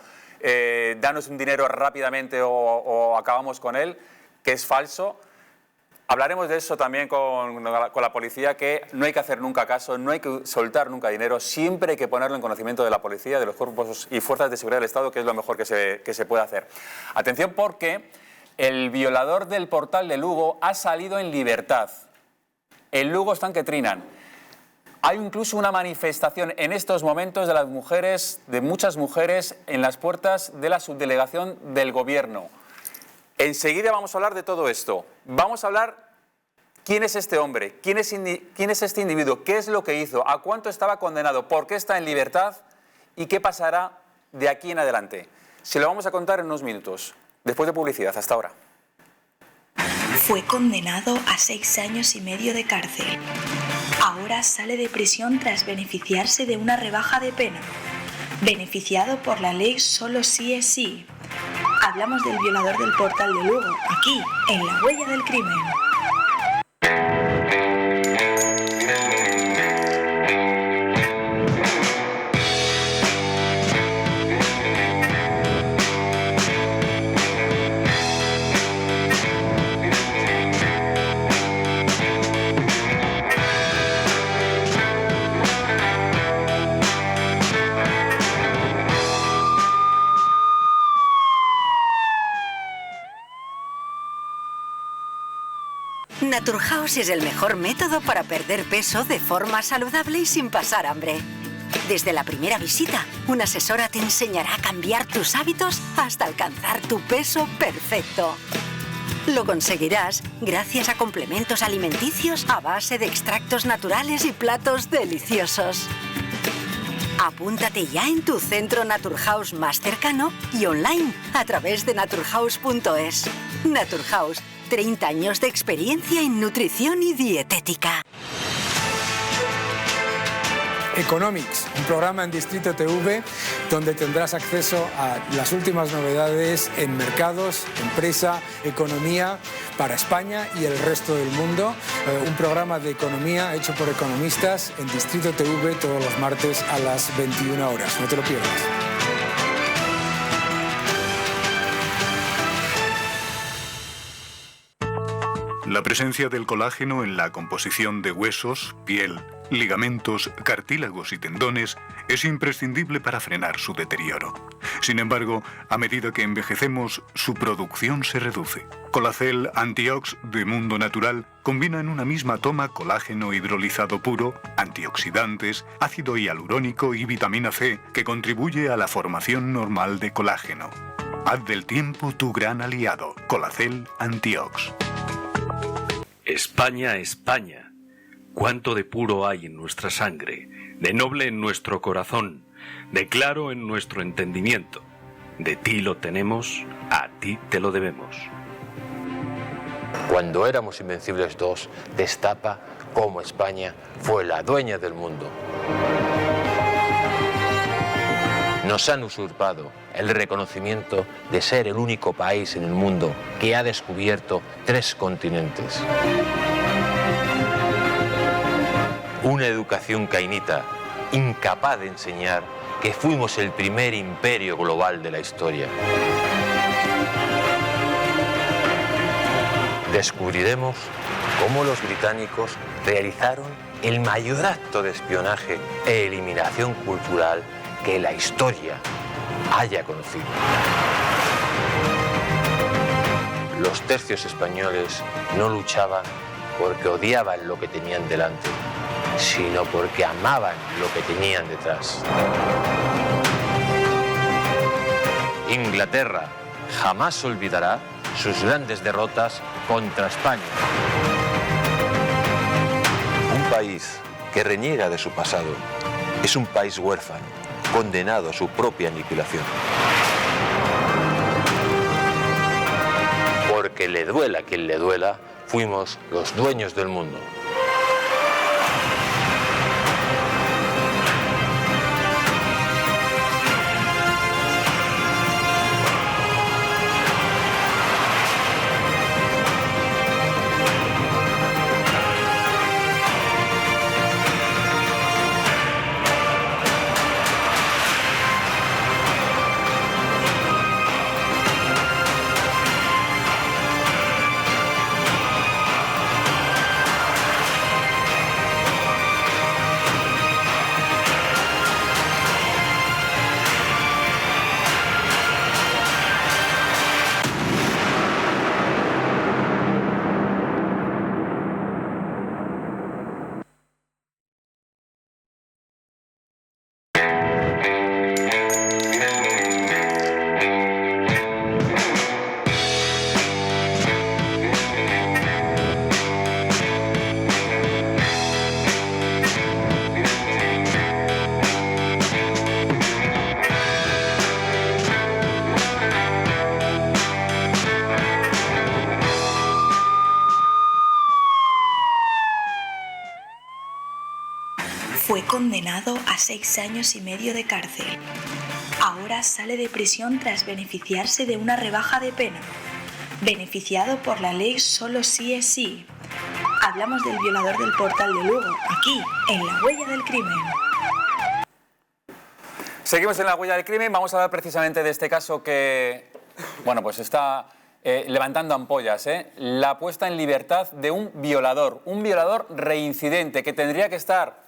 danos un dinero rápidamente o acabamos con él, que es falso. Hablaremos de eso también con la policía, que no hay que hacer nunca caso, no hay que soltar nunca dinero, siempre hay que ponerlo en conocimiento de la policía, de los cuerpos y fuerzas de seguridad del Estado, que es lo mejor que se puede hacer. Atención, porque el violador del Portal de Lugo ha salido en libertad. En Lugo están que trinan. Hay incluso una manifestación en estos momentos de las mujeres, de muchas mujeres, en las puertas de la subdelegación del Gobierno. Enseguida vamos a hablar de todo esto. Vamos a hablar quién es este hombre, quién es este individuo, qué es lo que hizo, a cuánto estaba condenado, por qué está en libertad y qué pasará de aquí en adelante. Se lo vamos a contar en unos minutos, después de publicidad. Hasta ahora. Fue condenado a 6 años y medio de cárcel. Ahora sale de prisión tras beneficiarse de una rebaja de pena. Beneficiado por la ley Solo sí es sí. Hablamos del violador del Portal de Lugo, aquí, en La Huella del Crimen. Naturhaus es el mejor método para perder peso de forma saludable y sin pasar hambre. Desde la primera visita, una asesora te enseñará a cambiar tus hábitos hasta alcanzar tu peso perfecto. Lo conseguirás gracias a complementos alimenticios a base de extractos naturales y platos deliciosos. Apúntate ya en tu centro Naturhaus más cercano y online a través de naturhaus.es. Naturhaus, 30 años de experiencia en nutrición y dietética. Economics, un programa en Distrito TV donde tendrás acceso a las últimas novedades en mercados, empresa, economía para España y el resto del mundo. Un programa de economía hecho por economistas en Distrito TV todos los martes a las 21 horas. No te lo pierdas. La presencia del colágeno en la composición de huesos, piel, ligamentos, cartílagos y tendones es imprescindible para frenar su deterioro. Sin embargo, a medida que envejecemos, su producción se reduce. Colacel Antiox de Mundo Natural combina en una misma toma colágeno hidrolizado puro, antioxidantes, ácido hialurónico y vitamina C, que contribuye a la formación normal de colágeno. Haz del tiempo tu gran aliado. Colacel Antiox. España, España, cuánto de puro hay en nuestra sangre, de noble en nuestro corazón, de claro en nuestro entendimiento. De ti lo tenemos, a ti te lo debemos. Cuando éramos Invencibles 2, destapa cómo España fue la dueña del mundo. Nos han usurpado el reconocimiento de ser el único país en el mundo que ha descubierto 3 continentes. Una educación cainita, incapaz de enseñar que fuimos el primer imperio global de la historia. Descubriremos cómo los británicos realizaron el mayor acto de espionaje e eliminación cultural que la historia haya conocido. Los tercios españoles no luchaban porque odiaban lo que tenían delante, sino porque amaban lo que tenían detrás. Inglaterra jamás olvidará sus grandes derrotas contra España. Un país que reniega de su pasado es un país huérfano, condenado a su propia aniquilación. Porque le duela a quien le duela, fuimos los dueños del mundo. Fue condenado a 6 años y medio de cárcel. Ahora sale de prisión tras beneficiarse de una rebaja de pena. Beneficiado por la ley Solo sí es sí. Hablamos del violador del Portal de Lugo, aquí, en La Huella del Crimen. Seguimos en La Huella del Crimen. Vamos a hablar precisamente de este caso que, bueno, pues está levantando ampollas, la puesta en libertad de un violador reincidente que tendría que estar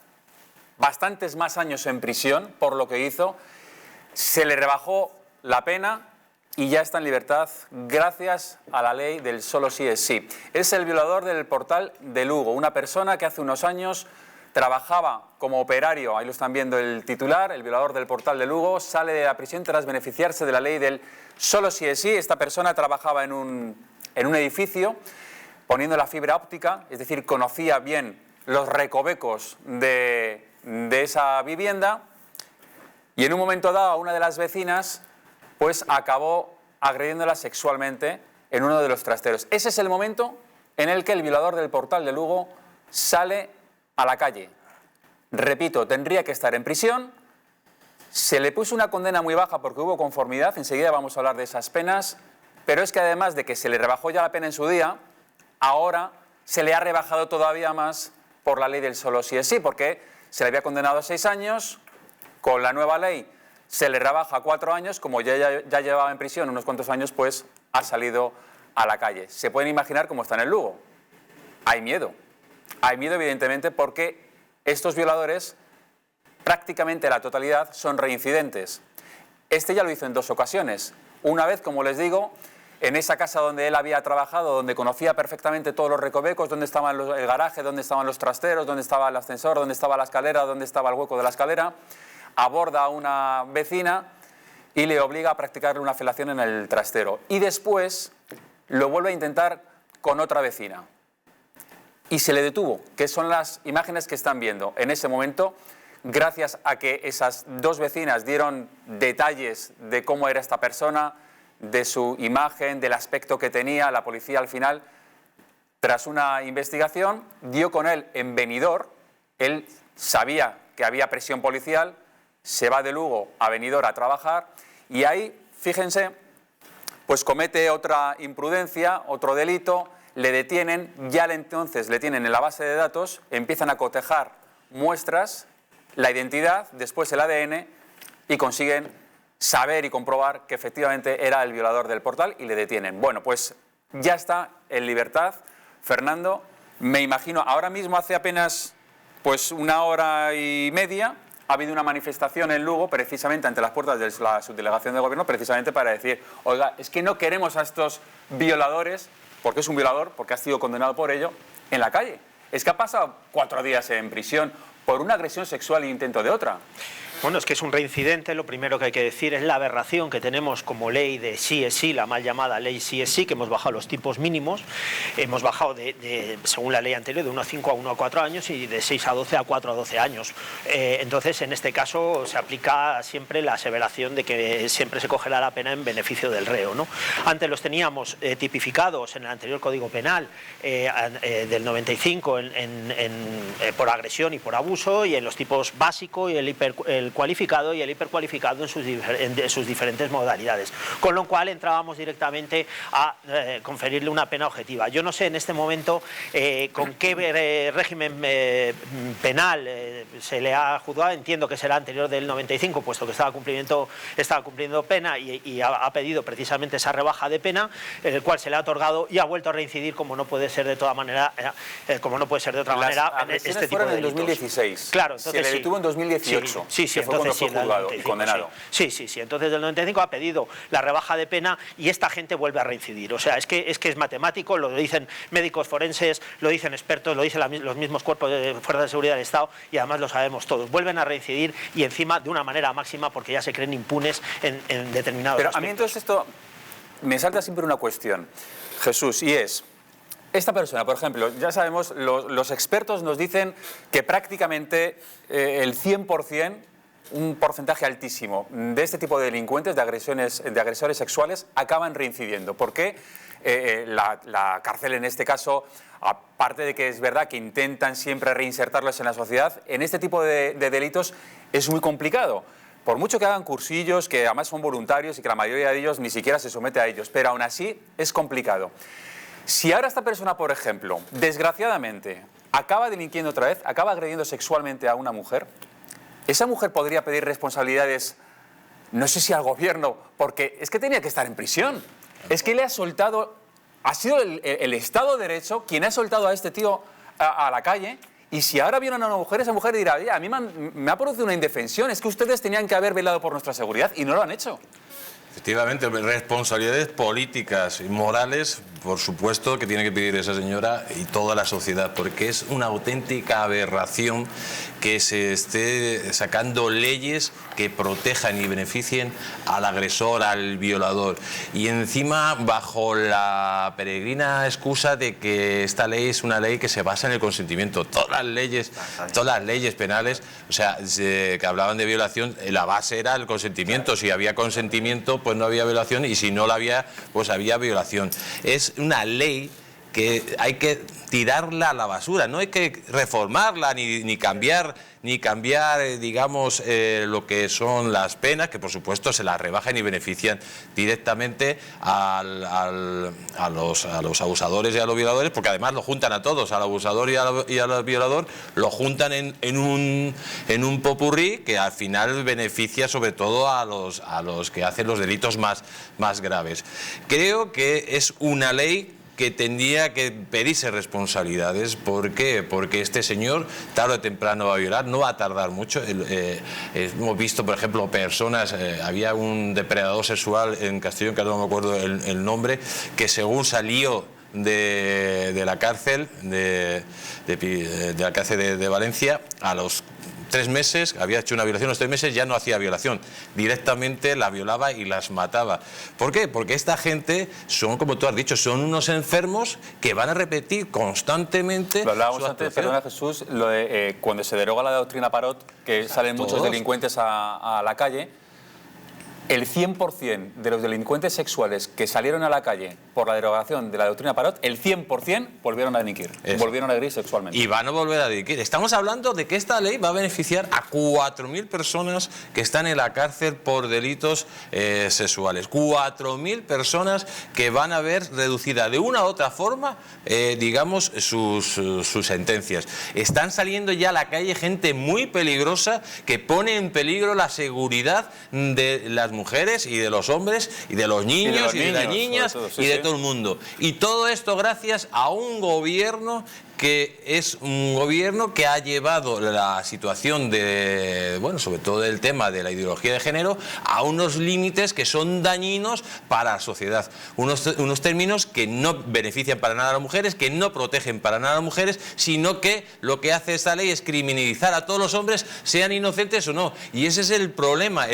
bastantes más años en prisión por lo que hizo. Se le rebajó la pena y ya está en libertad gracias a la ley del solo sí es sí. Es el violador del Portal de Lugo, una persona que hace unos años trabajaba como operario, ahí lo están viendo el titular, el violador del Portal de Lugo, sale de la prisión tras beneficiarse de la ley del solo sí es sí. Esta persona trabajaba en un edificio poniendo la fibra óptica, es decir, conocía bien los recovecos de esa vivienda, y en un momento dado a una de las vecinas pues acabó agrediéndola sexualmente en uno de los trasteros. Ese es el momento en el que el violador del Portal de Lugo sale a la calle. Repito, tendría que estar en prisión. Se le puso una condena muy baja porque hubo conformidad, enseguida vamos a hablar de esas penas, pero es que además de que se le rebajó ya la pena en su día, ahora se le ha rebajado todavía más por la ley del solo sí es sí, porque se le había condenado a 6 años, con la nueva ley se le rebaja a 4 años, como ya llevaba en prisión unos cuantos años, pues ha salido a la calle. Se pueden imaginar cómo está en el Lugo. Hay miedo evidentemente porque estos violadores, prácticamente la totalidad, son reincidentes. Este ya lo hizo en 2 ocasiones. Una vez, como les digo, en esa casa donde él había trabajado, donde conocía perfectamente todos los recovecos, dónde estaba el garaje, dónde estaban los trasteros, dónde estaba el ascensor, dónde estaba la escalera, dónde estaba el hueco de la escalera, aborda a una vecina y le obliga a practicarle una felación en el trastero. Y después lo vuelve a intentar con otra vecina. Y se le detuvo, que son las imágenes que están viendo. En ese momento, gracias a que esas 2 vecinas dieron detalles de cómo era esta persona, de su imagen, del aspecto que tenía, la policía al final, tras una investigación, dio con él en Benidorm. Él sabía que había presión policial, se va de Lugo a Benidorm a trabajar y ahí, fíjense, pues comete otra imprudencia, otro delito, le detienen, ya entonces le tienen en la base de datos, empiezan a cotejar muestras, la identidad, después el ADN y consiguen saber y comprobar que efectivamente era el violador del Portal y le detienen. Bueno, pues ya está en libertad. Fernando, me imagino, ahora mismo hace apenas pues 1 hora y media ha habido una manifestación en Lugo, precisamente ante las puertas de la subdelegación de gobierno, precisamente para decir, oiga, es que no queremos a estos violadores, porque es un violador, porque ha sido condenado por ello, en la calle. Es que ha pasado 4 días en prisión por una agresión sexual e intento de otra. Bueno, es que es un reincidente. Lo primero que hay que decir es la aberración que tenemos como ley de sí es sí, la mal llamada ley sí es sí, que hemos bajado los tipos mínimos. Hemos bajado, según la ley anterior, de 1 a 5 a 1 a 4 años y de 6 a 12 a 4 a 12 años. Entonces, en este caso, se aplica siempre la aseveración de que siempre se cogerá la pena en beneficio del reo, ¿no? Antes los teníamos tipificados en el anterior Código Penal del 95 por agresión y por abuso, y en los tipos básico y el cualificado y el hipercualificado en sus diferentes modalidades, con lo cual entrábamos directamente a conferirle una pena objetiva. Yo no sé en este momento con qué régimen penal se le ha juzgado. Entiendo que será anterior del 95, puesto que estaba cumpliendo pena y ha pedido precisamente esa rebaja de pena, el cual se le ha otorgado y ha vuelto a reincidir, como no puede ser de otra manera, en este tipo de delitos. En 2016. Claro, entonces se le detuvo en 2018. Sí, que fue cuando fue juzgado y condenado. Sí. Entonces, del 95 ha pedido la rebaja de pena y esta gente vuelve a reincidir. O sea, es que es matemático, lo dicen médicos forenses, lo dicen expertos, lo dicen los mismos cuerpos de fuerzas de seguridad del Estado, y además lo sabemos todos. Vuelven a reincidir, y encima de una manera máxima, porque ya se creen impunes en determinados Pero aspectos. a mí entonces esto me salta siempre una cuestión, Jesús, y es: esta persona, por ejemplo, ya sabemos, los expertos nos dicen que prácticamente el 100%, un porcentaje altísimo de este tipo de delincuentes, de agresores sexuales, acaban reincidiendo. ¿Por qué? La cárcel, en este caso, aparte de que es verdad que intentan siempre reinsertarlos en la sociedad, en este tipo de delitos es muy complicado. Por mucho que hagan cursillos, que además son voluntarios y que la mayoría de ellos ni siquiera se somete a ellos, pero aún así es complicado. Si ahora esta persona, por ejemplo, desgraciadamente, acaba delinquiendo otra vez, acaba agrediendo sexualmente a una mujer, esa mujer podría pedir responsabilidades, no sé si al gobierno, porque es que tenía que estar en prisión. Es que le ha soltado, ha sido el Estado de Derecho quien ha soltado a este tío a la calle, y si ahora vieron a una mujer, esa mujer dirá: oye, a mí me ha producido una indefensión, es que ustedes tenían que haber velado por nuestra seguridad y no lo han hecho. Efectivamente, responsabilidades políticas y morales, por supuesto, que tiene que pedir esa señora y toda la sociedad, porque es una auténtica aberración que se esté sacando leyes que protejan y beneficien al agresor, al violador. Y encima, bajo la peregrina excusa de que esta ley es una ley que se basa en el consentimiento. Todas las leyes penales, o sea, que hablaban de violación, la base era el consentimiento. Si había consentimiento, pues no había violación, y si no la había, pues había violación. Es una ley que hay que tirarla a la basura, no hay que reformarla ni cambiar, digamos, lo que son las penas, que por supuesto se las rebajan y benefician directamente a los abusadores y a los violadores, porque además lo juntan a todos, al abusador y al violador, lo juntan en un popurrí que al final beneficia sobre todo a los que hacen los delitos más graves. Creo que es una ley que tendría que pedirse responsabilidades. ¿Por qué? Porque este señor tarde o temprano va a violar, no va a tardar mucho. Hemos visto, por ejemplo, personas, había un depredador sexual en Castellón, que no me acuerdo el nombre, que según salió de la cárcel de Valencia, a los 3 meses, había hecho una violación, a los 3 meses ya no hacía violación, directamente la violaba y las mataba. ¿Por qué? Porque esta gente son, como tú has dicho, son unos enfermos que van a repetir constantemente. Lo hablábamos antes, perdona Jesús, lo de cuando se deroga la doctrina Parot, que salen muchos delincuentes a la calle. El 100% de los delincuentes sexuales que salieron a la calle por la derogación de la doctrina Parot, el 100% volvieron a delinquir, volvieron a agredir sexualmente. Y van a volver a delinquir. Estamos hablando de que esta ley va a beneficiar a 4.000 personas que están en la cárcel por delitos sexuales. 4.000 personas que van a ver reducida de una u otra forma, digamos, sus sentencias. Están saliendo ya a la calle gente muy peligrosa que pone en peligro la seguridad de las mujeres y de los hombres y de los niños y de las niñas y de todo el mundo. Y todo esto gracias a un gobierno que es un gobierno que ha llevado la situación de, bueno, sobre todo el tema de la ideología de género, a unos límites que son dañinos para la sociedad. Unos términos que no benefician para nada a las mujeres, que no protegen para nada a las mujeres, sino que lo que hace esta ley es criminalizar a todos los hombres, sean inocentes o no. Y ese es el problema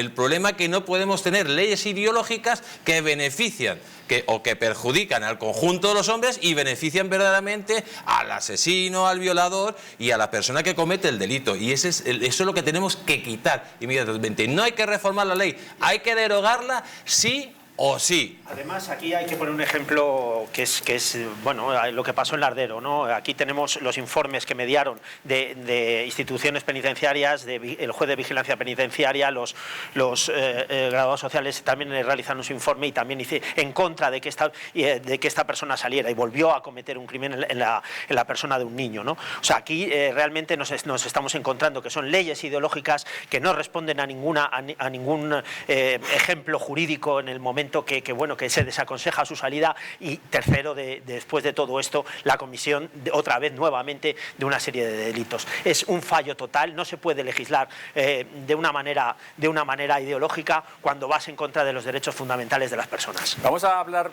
que no podemos tener leyes ideológicas que benefician o que perjudican al conjunto de los hombres y benefician verdaderamente al asesino, al violador y a la persona que comete el delito. Y eso es lo que tenemos que quitar inmediatamente. No hay que reformar la ley, hay que derogarla sí o sí. Además, aquí hay que poner un ejemplo que es bueno, lo que pasó en Lardero, ¿no? Aquí tenemos los informes que mediaron de instituciones penitenciarias, el juez de vigilancia penitenciaria, los graduados sociales también realizan su informe y también hice en contra de que esta persona saliera y volvió a cometer un crimen en la persona de un niño, ¿no? O sea, aquí realmente nos estamos encontrando que son leyes ideológicas que no responden a ningún ejemplo jurídico en el momento que se desaconseja su salida. Y tercero, después de todo esto, la comisión otra vez nuevamente de una serie de delitos. Es un fallo total, no se puede legislar de una manera ideológica cuando vas en contra de los derechos fundamentales de las personas. Vamos a hablar,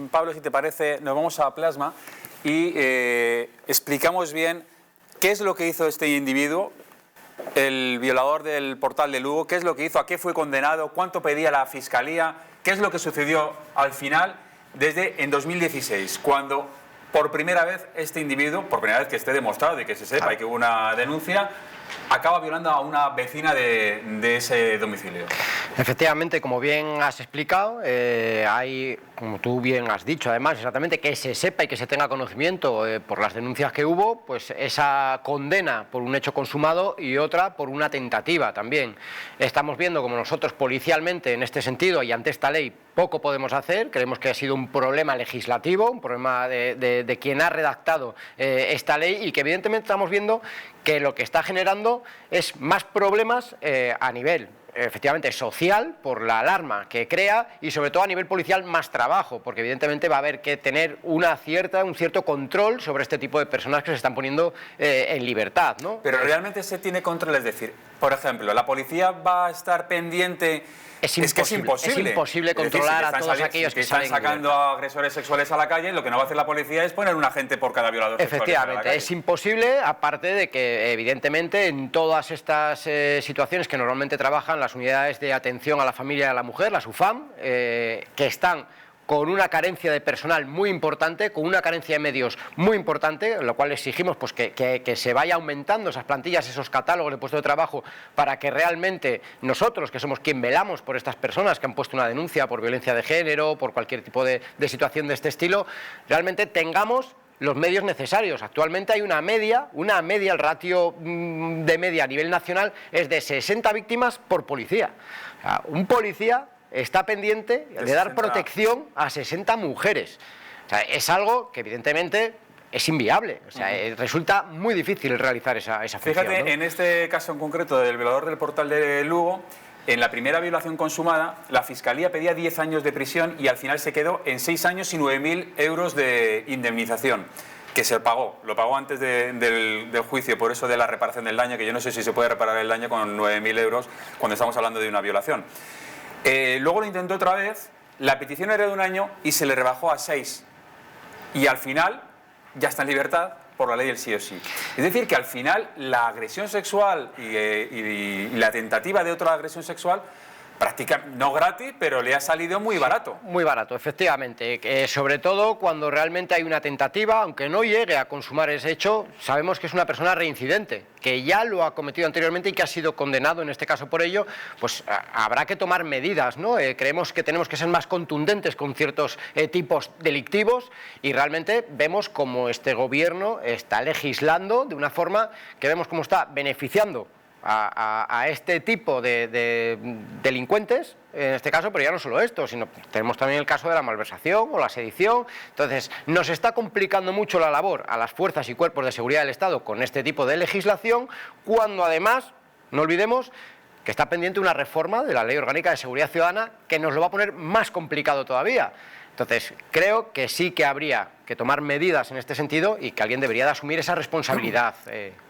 Pablo, si te parece, nos vamos a Plasma y explicamos bien qué es lo que hizo este individuo, el violador del Portal de Lugo, qué es lo que hizo, a qué fue condenado, cuánto pedía la Fiscalía, qué es lo que sucedió al final en 2016, cuando por primera vez este individuo, por primera vez que esté demostrado y que se sepa y que hubo una denuncia, acaba violando a una vecina de ese domicilio. Efectivamente, como bien has explicado, hay, como tú bien has dicho, además, exactamente, que se sepa y que se tenga conocimiento por las denuncias que hubo, pues esa condena por un hecho consumado y otra por una tentativa también. Estamos viendo como nosotros policialmente en este sentido y ante esta ley poco podemos hacer. Creemos que ha sido un problema legislativo, un problema de quien ha redactado esta ley y que evidentemente estamos viendo que lo que está generando es más problemas a nivel efectivamente social por la alarma que crea y sobre todo a nivel policial más trabajo, porque evidentemente va a haber que tener un cierto control sobre este tipo de personas que se están poniendo en libertad, ¿no? Pero realmente se tiene control, es decir, por ejemplo, la policía va a estar pendiente. Es imposible controlar a todos aquellos que están sacando a agresores sexuales a la calle. Lo que no va a hacer la policía es poner un agente por cada violador sexual. Efectivamente, es imposible, aparte de que evidentemente en todas estas situaciones que normalmente trabajan las unidades de atención a la familia y a la mujer, las UFAM, que están con una carencia de personal muy importante, con una carencia de medios muy importante, lo cual exigimos pues, que se vaya aumentando esas plantillas, esos catálogos de puestos de trabajo, para que realmente nosotros, que somos quien velamos por estas personas que han puesto una denuncia por violencia de género, por cualquier tipo de situación de este estilo, realmente tengamos los medios necesarios. Actualmente hay una media, el ratio de media a nivel nacional es de 60 víctimas por policía. O sea, un policía está pendiente de dar protección a 60 mujeres. O sea, es algo que evidentemente es inviable. O sea, resulta muy difícil realizar esa función. Fíjate, ¿no? En este caso en concreto del violador del Portal de Lugo, en la primera violación consumada, la Fiscalía pedía 10 años de prisión y al final se quedó en 6 años y 9.000 euros de indemnización, que se pagó, lo pagó antes del juicio, por eso de la reparación del daño, que yo no sé si se puede reparar el daño con 9.000 euros cuando estamos hablando de una violación. Luego lo intentó otra vez, la petición era de 1 año y se le rebajó a 6. Y al final ya está en libertad por la ley del sí o sí. Es decir, que al final la agresión sexual y la tentativa de otra agresión sexual, prácticamente no gratis, pero le ha salido muy barato. Muy barato, efectivamente. Sobre todo cuando realmente hay una tentativa, aunque no llegue a consumar ese hecho, sabemos que es una persona reincidente, que ya lo ha cometido anteriormente y que ha sido condenado, en este caso por ello, pues habrá que tomar medidas, ¿no? Creemos que tenemos que ser más contundentes con ciertos tipos delictivos y realmente vemos como este gobierno está legislando de una forma que vemos cómo está beneficiando a este tipo de delincuentes, en este caso, pero ya no solo esto, sino tenemos también el caso de la malversación o la sedición. Entonces, nos está complicando mucho la labor a las fuerzas y cuerpos de seguridad del Estado con este tipo de legislación, cuando además, no olvidemos, que está pendiente una reforma de la Ley Orgánica de Seguridad Ciudadana que nos lo va a poner más complicado todavía. Entonces, creo que sí que habría que tomar medidas en este sentido y que alguien debería de asumir esa responsabilidad.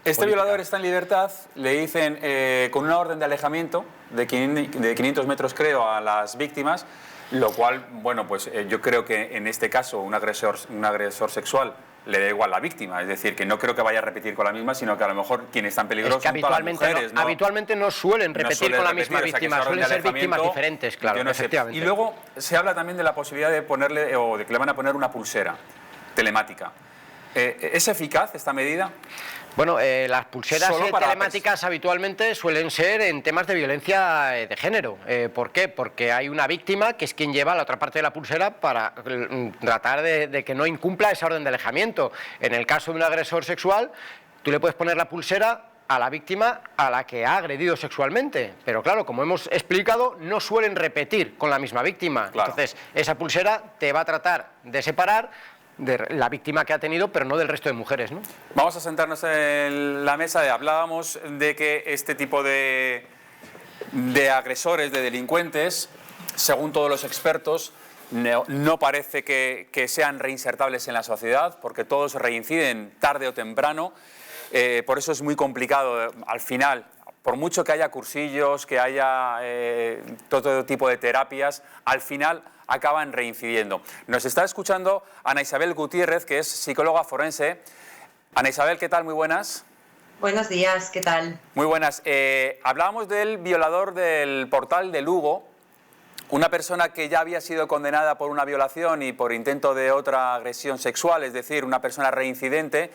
Este violador está en libertad, le dicen con una orden de alejamiento de 500 metros, creo, a las víctimas, lo cual, bueno, pues yo creo que en este caso un agresor sexual le da igual la víctima, es decir, que no creo que vaya a repetir con la misma, sino que a lo mejor quien está en peligro son todas las mujeres, ¿no? Habitualmente no suelen repetir con la misma víctima, suelen ser víctimas diferentes, claro, efectivamente. Y luego se habla también de la posibilidad de ponerle, o de que le van a poner una pulsera telemática. ¿Es eficaz esta medida? Bueno, las pulseras telemáticas habitualmente suelen ser en temas de violencia de género. ¿Por qué? Porque hay una víctima que es quien lleva la otra parte de la pulsera para tratar de que no incumpla esa orden de alejamiento. En el caso de un agresor sexual, tú le puedes poner la pulsera a la víctima a la que ha agredido sexualmente. Pero claro, como hemos explicado, no suelen repetir con la misma víctima. Claro. Entonces, esa pulsera te va a tratar de separar de la víctima que ha tenido, pero no del resto de mujeres, ¿no? Vamos a sentarnos en la mesa. Hablábamos de que este tipo de agresores, de delincuentes, según todos los expertos, no parece que sean reinsertables en la sociedad, porque todos reinciden tarde o temprano. Por eso es muy complicado al final. Por mucho que haya cursillos, que haya todo tipo de terapias, al final acaban reincidiendo. Nos está escuchando Ana Isabel Gutiérrez, que es psicóloga forense. Ana Isabel, ¿qué tal? Muy buenas. Buenos días, ¿qué tal? Muy buenas. Hablábamos del violador del Portal de Lugo, una persona que ya había sido condenada por una violación y por intento de otra agresión sexual, es decir, una persona reincidente,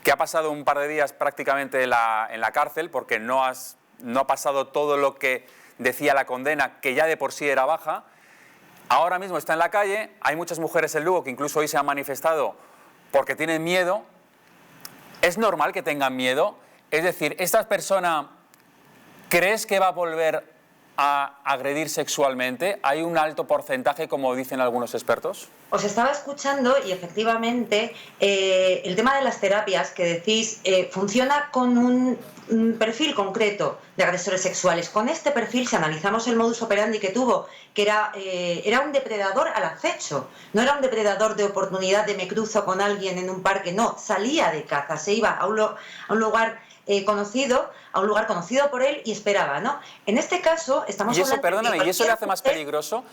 que ha pasado un par de días prácticamente en la cárcel porque no ha pasado todo lo que decía la condena, que ya de por sí era baja. Ahora mismo está en la calle. Hay muchas mujeres en Lugo que incluso hoy se han manifestado porque tienen miedo. ¿Es normal que tengan miedo? Es decir, ¿esta persona crees que va a volver a agredir sexualmente? ¿Hay un alto porcentaje, como dicen algunos expertos? Os estaba escuchando y efectivamente el tema de las terapias que decís funciona con un perfil concreto de agresores sexuales. Con este perfil, si analizamos el modus operandi que tuvo, que era un depredador al acecho, no era un depredador de oportunidad de me cruzo con alguien en un parque, no, salía de caza, se iba a un lugar conocido por él y esperaba, ¿no? En este caso estamos hablando... Perdóname, ¿y eso le hace más peligroso?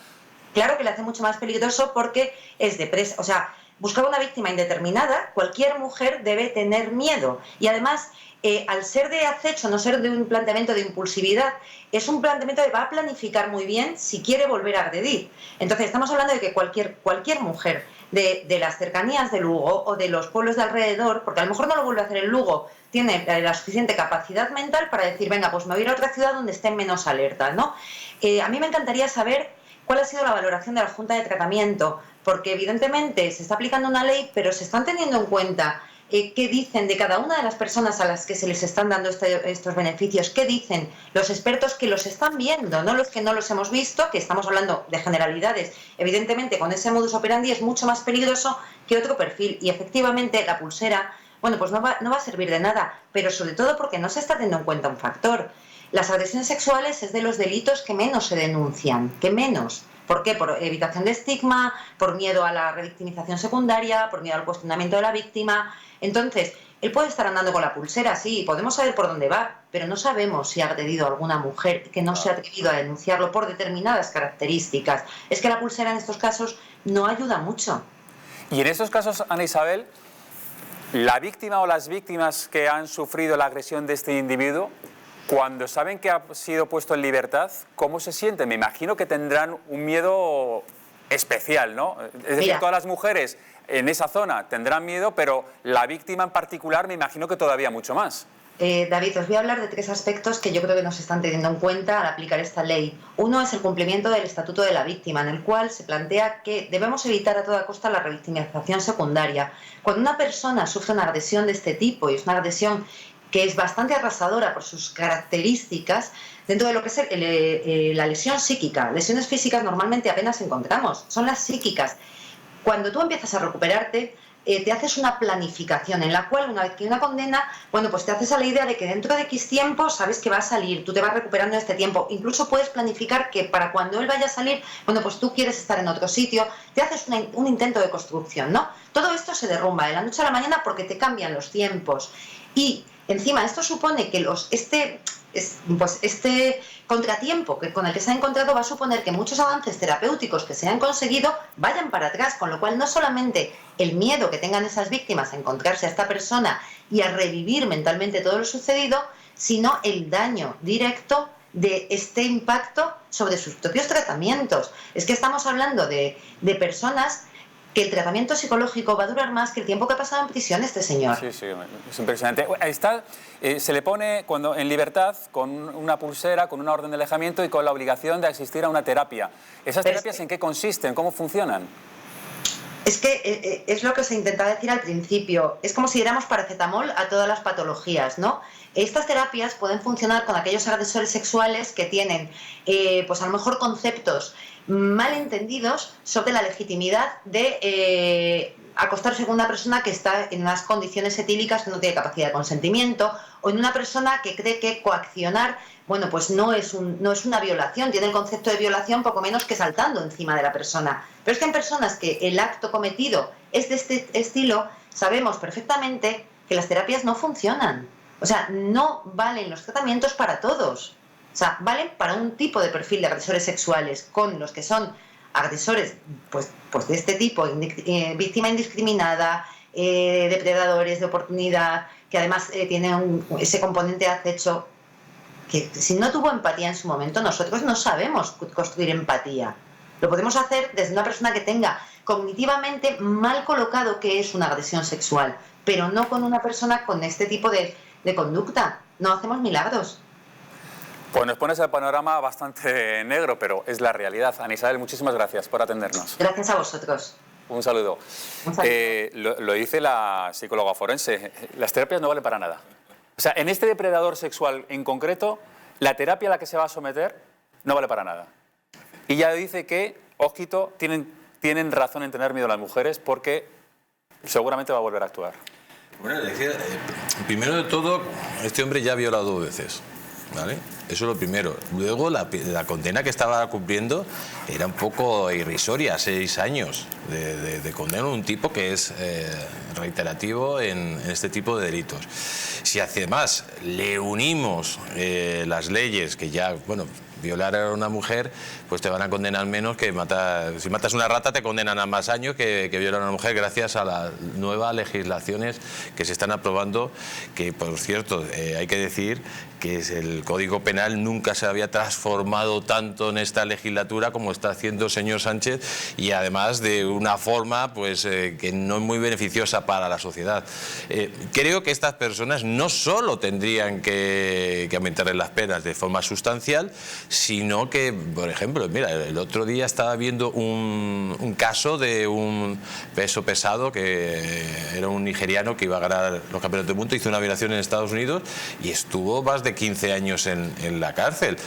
Claro que le hace mucho más peligroso porque es de presa, o sea, buscaba una víctima indeterminada. Cualquier mujer debe tener miedo y además al ser de acecho, no ser de un planteamiento de impulsividad, es un planteamiento que va a planificar muy bien si quiere volver a agredir. Entonces estamos hablando de que cualquier mujer de las cercanías de Lugo o de los pueblos de alrededor, porque a lo mejor no lo vuelve a hacer en Lugo, tiene la suficiente capacidad mental para decir, venga, pues me voy a ir a otra ciudad donde estén menos alerta, ¿no? A mí me encantaría saber cuál ha sido la valoración de la Junta de Tratamiento, porque evidentemente se está aplicando una ley, pero se están teniendo en cuenta qué dicen de cada una de las personas a las que se les están dando estos beneficios, qué dicen los expertos que los están viendo, no los que no los hemos visto, que estamos hablando de generalidades. Evidentemente, con ese modus operandi es mucho más peligroso que otro perfil y efectivamente la pulsera, bueno, pues no va a servir de nada, pero sobre todo porque no se está teniendo en cuenta un factor. Las agresiones sexuales es de los delitos que menos se denuncian, que menos. ¿Por qué? Por evitación de estigma, por miedo a la revictimización secundaria, por miedo al cuestionamiento de la víctima. Entonces, él puede estar andando con la pulsera, sí, podemos saber por dónde va, pero no sabemos si ha agredido a alguna mujer que no se ha atrevido a denunciarlo por determinadas características. Es que la pulsera en estos casos no ayuda mucho. Y en estos casos, Ana Isabel, la víctima o las víctimas que han sufrido la agresión de este individuo, cuando saben que ha sido puesto en libertad, ¿cómo se sienten? Me imagino que tendrán un miedo especial, ¿no? Es decir, todas las mujeres en esa zona tendrán miedo, pero la víctima en particular me imagino que todavía mucho más. David, os voy a hablar de 3 aspectos que yo creo que no se están teniendo en cuenta al aplicar esta ley. Uno es el cumplimiento del Estatuto de la Víctima, en el cual se plantea que debemos evitar a toda costa la revictimización secundaria. Cuando una persona sufre una agresión de este tipo, y es una agresión que es bastante arrasadora por sus características, dentro de lo que es la lesión psíquica. Lesiones físicas normalmente apenas encontramos, son las psíquicas. Cuando tú empiezas a recuperarte, te haces una planificación en la cual una vez que hay una condena, bueno, pues te haces a la idea de que dentro de X tiempo sabes que va a salir, tú te vas recuperando en este tiempo, incluso puedes planificar que para cuando él vaya a salir, bueno, pues tú quieres estar en otro sitio, te haces un intento de construcción, ¿no? Todo esto se derrumba de la noche a la mañana porque te cambian los tiempos y encima esto supone que este contratiempo con el que se ha encontrado va a suponer que muchos avances terapéuticos que se han conseguido vayan para atrás, con lo cual no solamente el miedo que tengan esas víctimas a encontrarse a esta persona y a revivir mentalmente todo lo sucedido, sino el daño directo de este impacto sobre sus propios tratamientos. Es que estamos hablando de personas que el tratamiento psicológico va a durar más que el tiempo que ha pasado en prisión este señor. Sí, es impresionante. Se le pone cuando en libertad con una pulsera, con una orden de alejamiento y con la obligación de asistir a una terapia. ¿Esas terapias en qué consisten? ¿Cómo funcionan? Es que es lo que se intentaba decir al principio. Es como si diéramos paracetamol a todas las patologías, ¿no? Estas terapias pueden funcionar con aquellos agresores sexuales que tienen, pues a lo mejor conceptos malentendidos sobre la legitimidad de acostarse con una persona que está en unas condiciones etílicas, que no tiene capacidad de consentimiento, o en una persona que cree que coaccionar, bueno, pues no es una violación, tiene el concepto de violación poco menos que saltando encima de la persona. Pero es que en personas que el acto cometido es de este estilo, sabemos perfectamente que las terapias no funcionan. O sea, no valen los tratamientos para todos. O sea, valen para un tipo de perfil de agresores sexuales, con los que son agresores pues de este tipo, víctima indiscriminada, depredadores de oportunidad, que además tienen ese componente de acecho, que si no tuvo empatía en su momento, nosotros no sabemos construir empatía. Lo podemos hacer desde una persona que tenga cognitivamente mal colocado qué es una agresión sexual, pero no con una persona con este tipo de conducta. No hacemos milagros. Pues nos pones el panorama bastante negro, pero es la realidad. Ana Isabel, muchísimas gracias por atendernos. Gracias a vosotros. Un saludo. Lo dice la psicóloga forense, las terapias no valen para nada. O sea, en este depredador sexual en concreto, la terapia a la que se va a someter no vale para nada. Y ya dice que, ojito, tienen razón en tener miedo las mujeres porque seguramente va a volver a actuar. Bueno, decía, primero de todo, este hombre ya ha violado 2 veces, ¿vale? Eso es lo primero. Luego, la condena que estaba cumpliendo era un poco irrisoria, 6 años de condena a un tipo que es reiterativo en este tipo de delitos. Si además le unimos las leyes que ya, bueno, violar a una mujer, pues te van a condenar menos que matar. Si matas una rata te condenan a más años que violar a una mujer, gracias a las nuevas legislaciones que se están aprobando, que por cierto hay que decir que el Código Penal nunca se había transformado tanto en esta legislatura como está haciendo el señor Sánchez, y además de una forma pues que no es muy beneficiosa para la sociedad. Creo que estas personas no solo tendrían que aumentarles las penas de forma sustancial, sino que, por ejemplo, mira, el otro día estaba viendo un caso de un peso pesado que era un nigeriano que iba a ganar los campeonatos del mundo, hizo una violación en Estados Unidos y estuvo más de 15 años en la cárcel,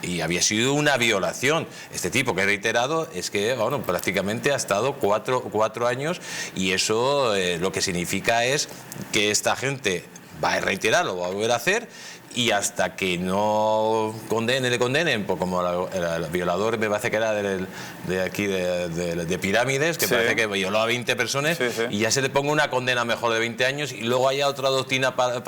y había sido una violación. Este tipo que he reiterado es que, bueno, prácticamente ha estado cuatro años, y eso lo que significa es que esta gente va a reiterar, lo va a volver a hacer, y hasta que no le condenen, pues como el violador, me parece que era de aquí de Pirámides, que parece que violó a 20 personas, y ya se le ponga una condena mejor de 20 años y luego haya otra doctrina para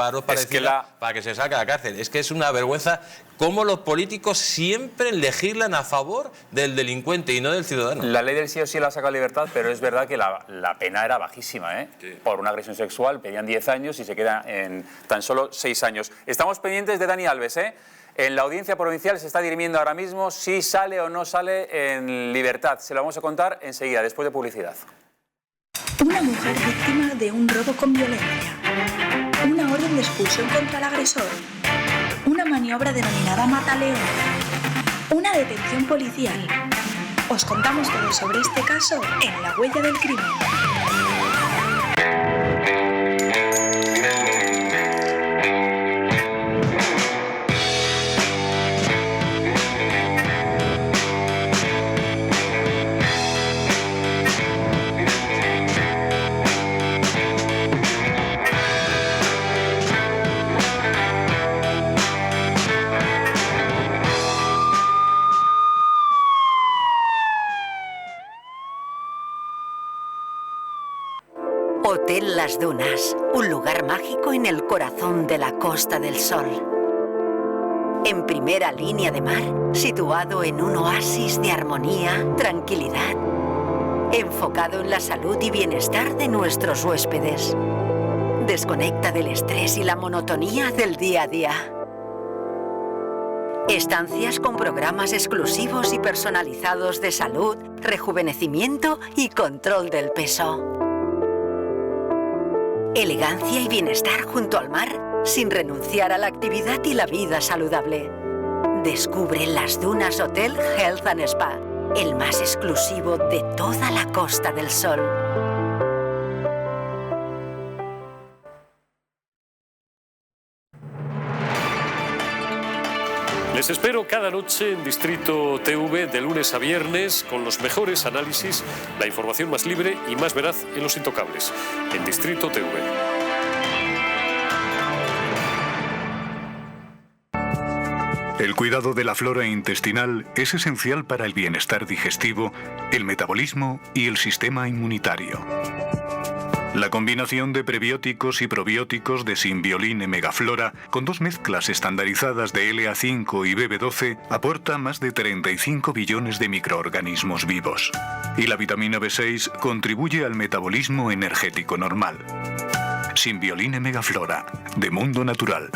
que se salga de la cárcel. Es que es una vergüenza cómo los políticos siempre legislan a favor del delincuente y no del ciudadano. La ley del sí o sí la ha sacado a libertad, pero es verdad que la pena era bajísima, ¿eh? Sí. Por una agresión sexual pedían 10 años y se queda en tan solo 6 años. Estamos pendientes de Dani Alves, ¿eh? En la audiencia provincial se está dirimiendo ahora mismo si sale o no sale en libertad. Se lo vamos a contar enseguida, después de publicidad. Una mujer víctima de un robo con violencia. Una orden de expulsión contra el agresor. Una maniobra denominada Mataleón. Una detención policial. Os contamos todo sobre este caso en La Huella del Crimen. Hotel Las Dunas, un lugar mágico en el corazón de la Costa del Sol. En primera línea de mar, situado en un oasis de armonía, tranquilidad, enfocado en la salud y bienestar de nuestros huéspedes. Desconecta del estrés y la monotonía del día a día. Estancias con programas exclusivos y personalizados de salud, rejuvenecimiento y control del peso. Elegancia y bienestar junto al mar, sin renunciar a la actividad y la vida saludable. Descubre Las Dunas Hotel Health and Spa, el más exclusivo de toda la Costa del Sol. Les espero cada noche en Distrito TV de lunes a viernes con los mejores análisis, la información más libre y más veraz en Los Intocables, en Distrito TV. El cuidado de la flora intestinal es esencial para el bienestar digestivo, el metabolismo y el sistema inmunitario. La combinación de prebióticos y probióticos de Symbioline Megaflora, con 2 mezclas estandarizadas de LA5 y BB12, aporta más de 35 billones de microorganismos vivos. Y la vitamina B6 contribuye al metabolismo energético normal. Symbioline Megaflora, de Mundo Natural.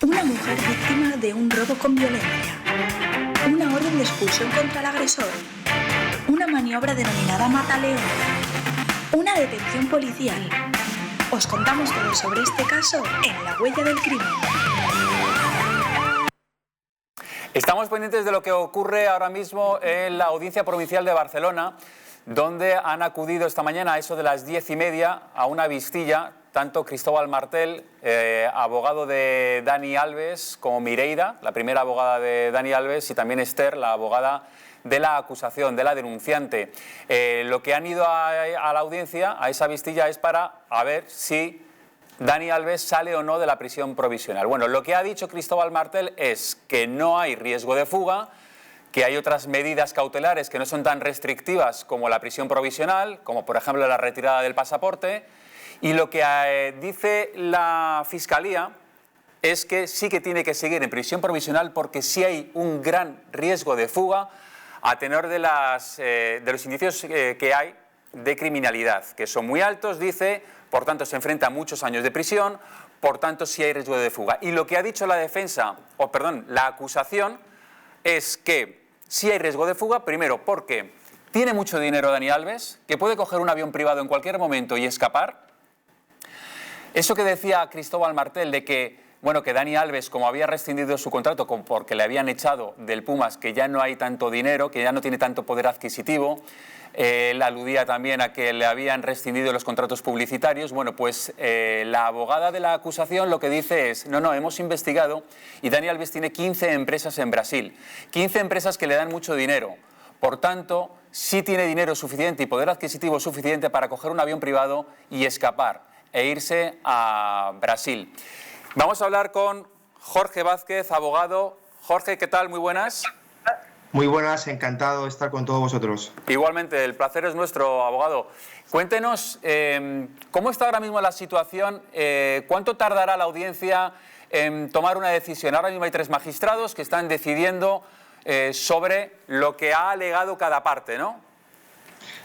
Una mujer víctima de un robo con violencia. Una orden de expulsión contra el agresor. Una maniobra denominada Mataleón. Una detención policial. Os contamos todo sobre este caso en La Huella del Crimen. Estamos pendientes de lo que ocurre ahora mismo en la Audiencia Provincial de Barcelona, donde han acudido esta mañana a eso de las 10:30 a una vistilla, tanto Cristóbal Martel, abogado de Dani Alves, como Mireia, la primera abogada de Dani Alves, y también Esther, la abogada de la acusación, de la denunciante. Lo que han ido a la audiencia, a esa vistilla, es para ver si Dani Alves sale o no de la prisión provisional. Bueno, lo que ha dicho Cristóbal Martel es que no hay riesgo de fuga, que hay otras medidas cautelares que no son tan restrictivas como la prisión provisional, como por ejemplo la retirada del pasaporte, y lo que dice la Fiscalía es que sí que tiene que seguir en prisión provisional porque sí hay un gran riesgo de fuga a tenor de los indicios que hay de criminalidad, que son muy altos, dice, por tanto se enfrenta a muchos años de prisión, por tanto sí hay riesgo de fuga. Y lo que ha dicho la acusación es que sí hay riesgo de fuga, primero porque tiene mucho dinero Dani Alves, que puede coger un avión privado en cualquier momento y escapar. Eso que decía Cristóbal Martel de que, bueno, que Dani Alves, como había rescindido su contrato porque le habían echado del Pumas, que ya no hay tanto dinero, que ya no tiene tanto poder adquisitivo, él aludía también a que le habían rescindido los contratos publicitarios. Bueno, pues la abogada de la acusación lo que dice es, no, hemos investigado y Dani Alves tiene 15 empresas en Brasil, 15 empresas que le dan mucho dinero. Por tanto, sí tiene dinero suficiente y poder adquisitivo suficiente para coger un avión privado y escapar e irse a Brasil. Vamos a hablar con Jorge Vázquez, abogado. Jorge, ¿qué tal? Muy buenas. Muy buenas, encantado de estar con todos vosotros. Igualmente, el placer es nuestro, abogado. Cuéntenos, ¿cómo está ahora mismo la situación? ¿Cuánto tardará la audiencia en tomar una decisión? Ahora mismo hay 3 magistrados que están decidiendo sobre lo que ha alegado cada parte, ¿no?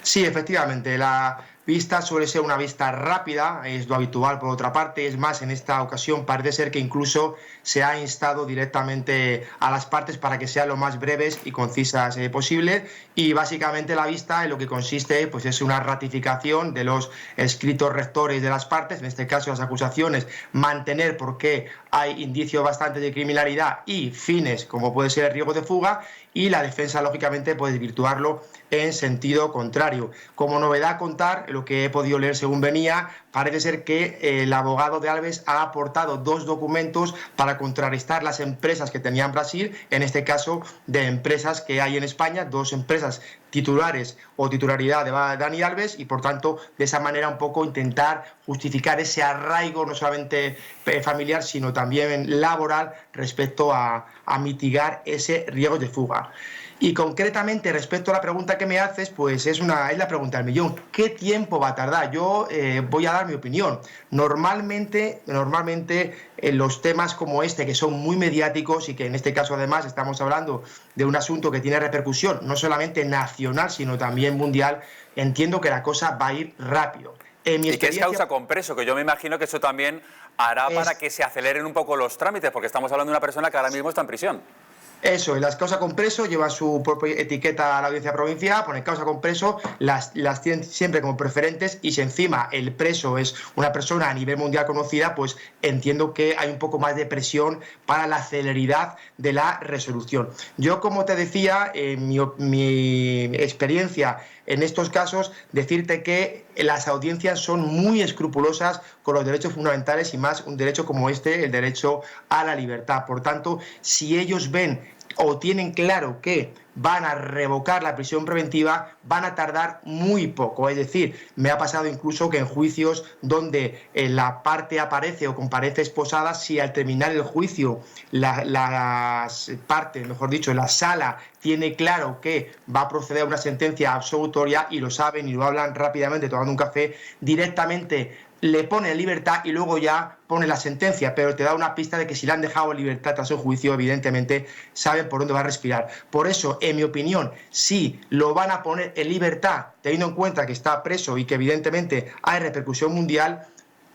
Sí, efectivamente, la vista suele ser una vista rápida, es lo habitual por otra parte. Es más, en esta ocasión parece ser que incluso se ha instado directamente a las partes para que sean lo más breves y concisas posible. Y básicamente la vista en lo que consiste pues, es una ratificación de los escritos rectores de las partes, en este caso las acusaciones, mantener porque hay indicios bastante de criminalidad y fines como puede ser el riesgo de fuga, y la defensa lógicamente puede desvirtuarlo en sentido contrario. Como novedad contar lo que he podido leer según venía, parece ser que el abogado de Alves ha aportado 2 documentos para contrarrestar las empresas que tenía en Brasil, en este caso de empresas que hay en España, 2 empresas titulares o titularidad de Dani Alves, y por tanto de esa manera un poco intentar justificar ese arraigo no solamente familiar sino también laboral respecto a mitigar ese riesgo de fuga. Y concretamente respecto a la pregunta que me haces, pues es la pregunta del millón. ¿Qué tiempo va a tardar? Yo voy a dar mi opinión. Normalmente en los temas como este, que son muy mediáticos y que en este caso además estamos hablando de un asunto que tiene repercusión no solamente nacional sino también mundial, entiendo que la cosa va a ir rápido. Y que es causa compreso, que yo me imagino que eso también hará para que se aceleren un poco los trámites, porque estamos hablando de una persona que ahora mismo está en prisión. Eso, las causas con preso llevan su propia etiqueta a la audiencia provincial, ponen causa con preso, las tienen siempre como preferentes, y si encima el preso es una persona a nivel mundial conocida, pues entiendo que hay un poco más de presión para la celeridad de la resolución. Yo, como te decía, mi experiencia en estos casos, decirte que las audiencias son muy escrupulosas con los derechos fundamentales y más un derecho como este, el derecho a la libertad. Por tanto, si ellos ven o tienen claro que van a revocar la prisión preventiva, van a tardar muy poco. Es decir, me ha pasado incluso que en juicios donde la parte aparece o comparece esposada, si al terminar el juicio la sala tiene claro que va a proceder a una sentencia absolutoria y lo saben y lo hablan rápidamente tomando un café, directamente le pone en libertad y luego ya pone la sentencia, pero te da una pista de que si le han dejado en libertad tras un juicio, evidentemente saben por dónde va a respirar. Por eso, en mi opinión, si lo van a poner en libertad, teniendo en cuenta que está preso y que evidentemente hay repercusión mundial,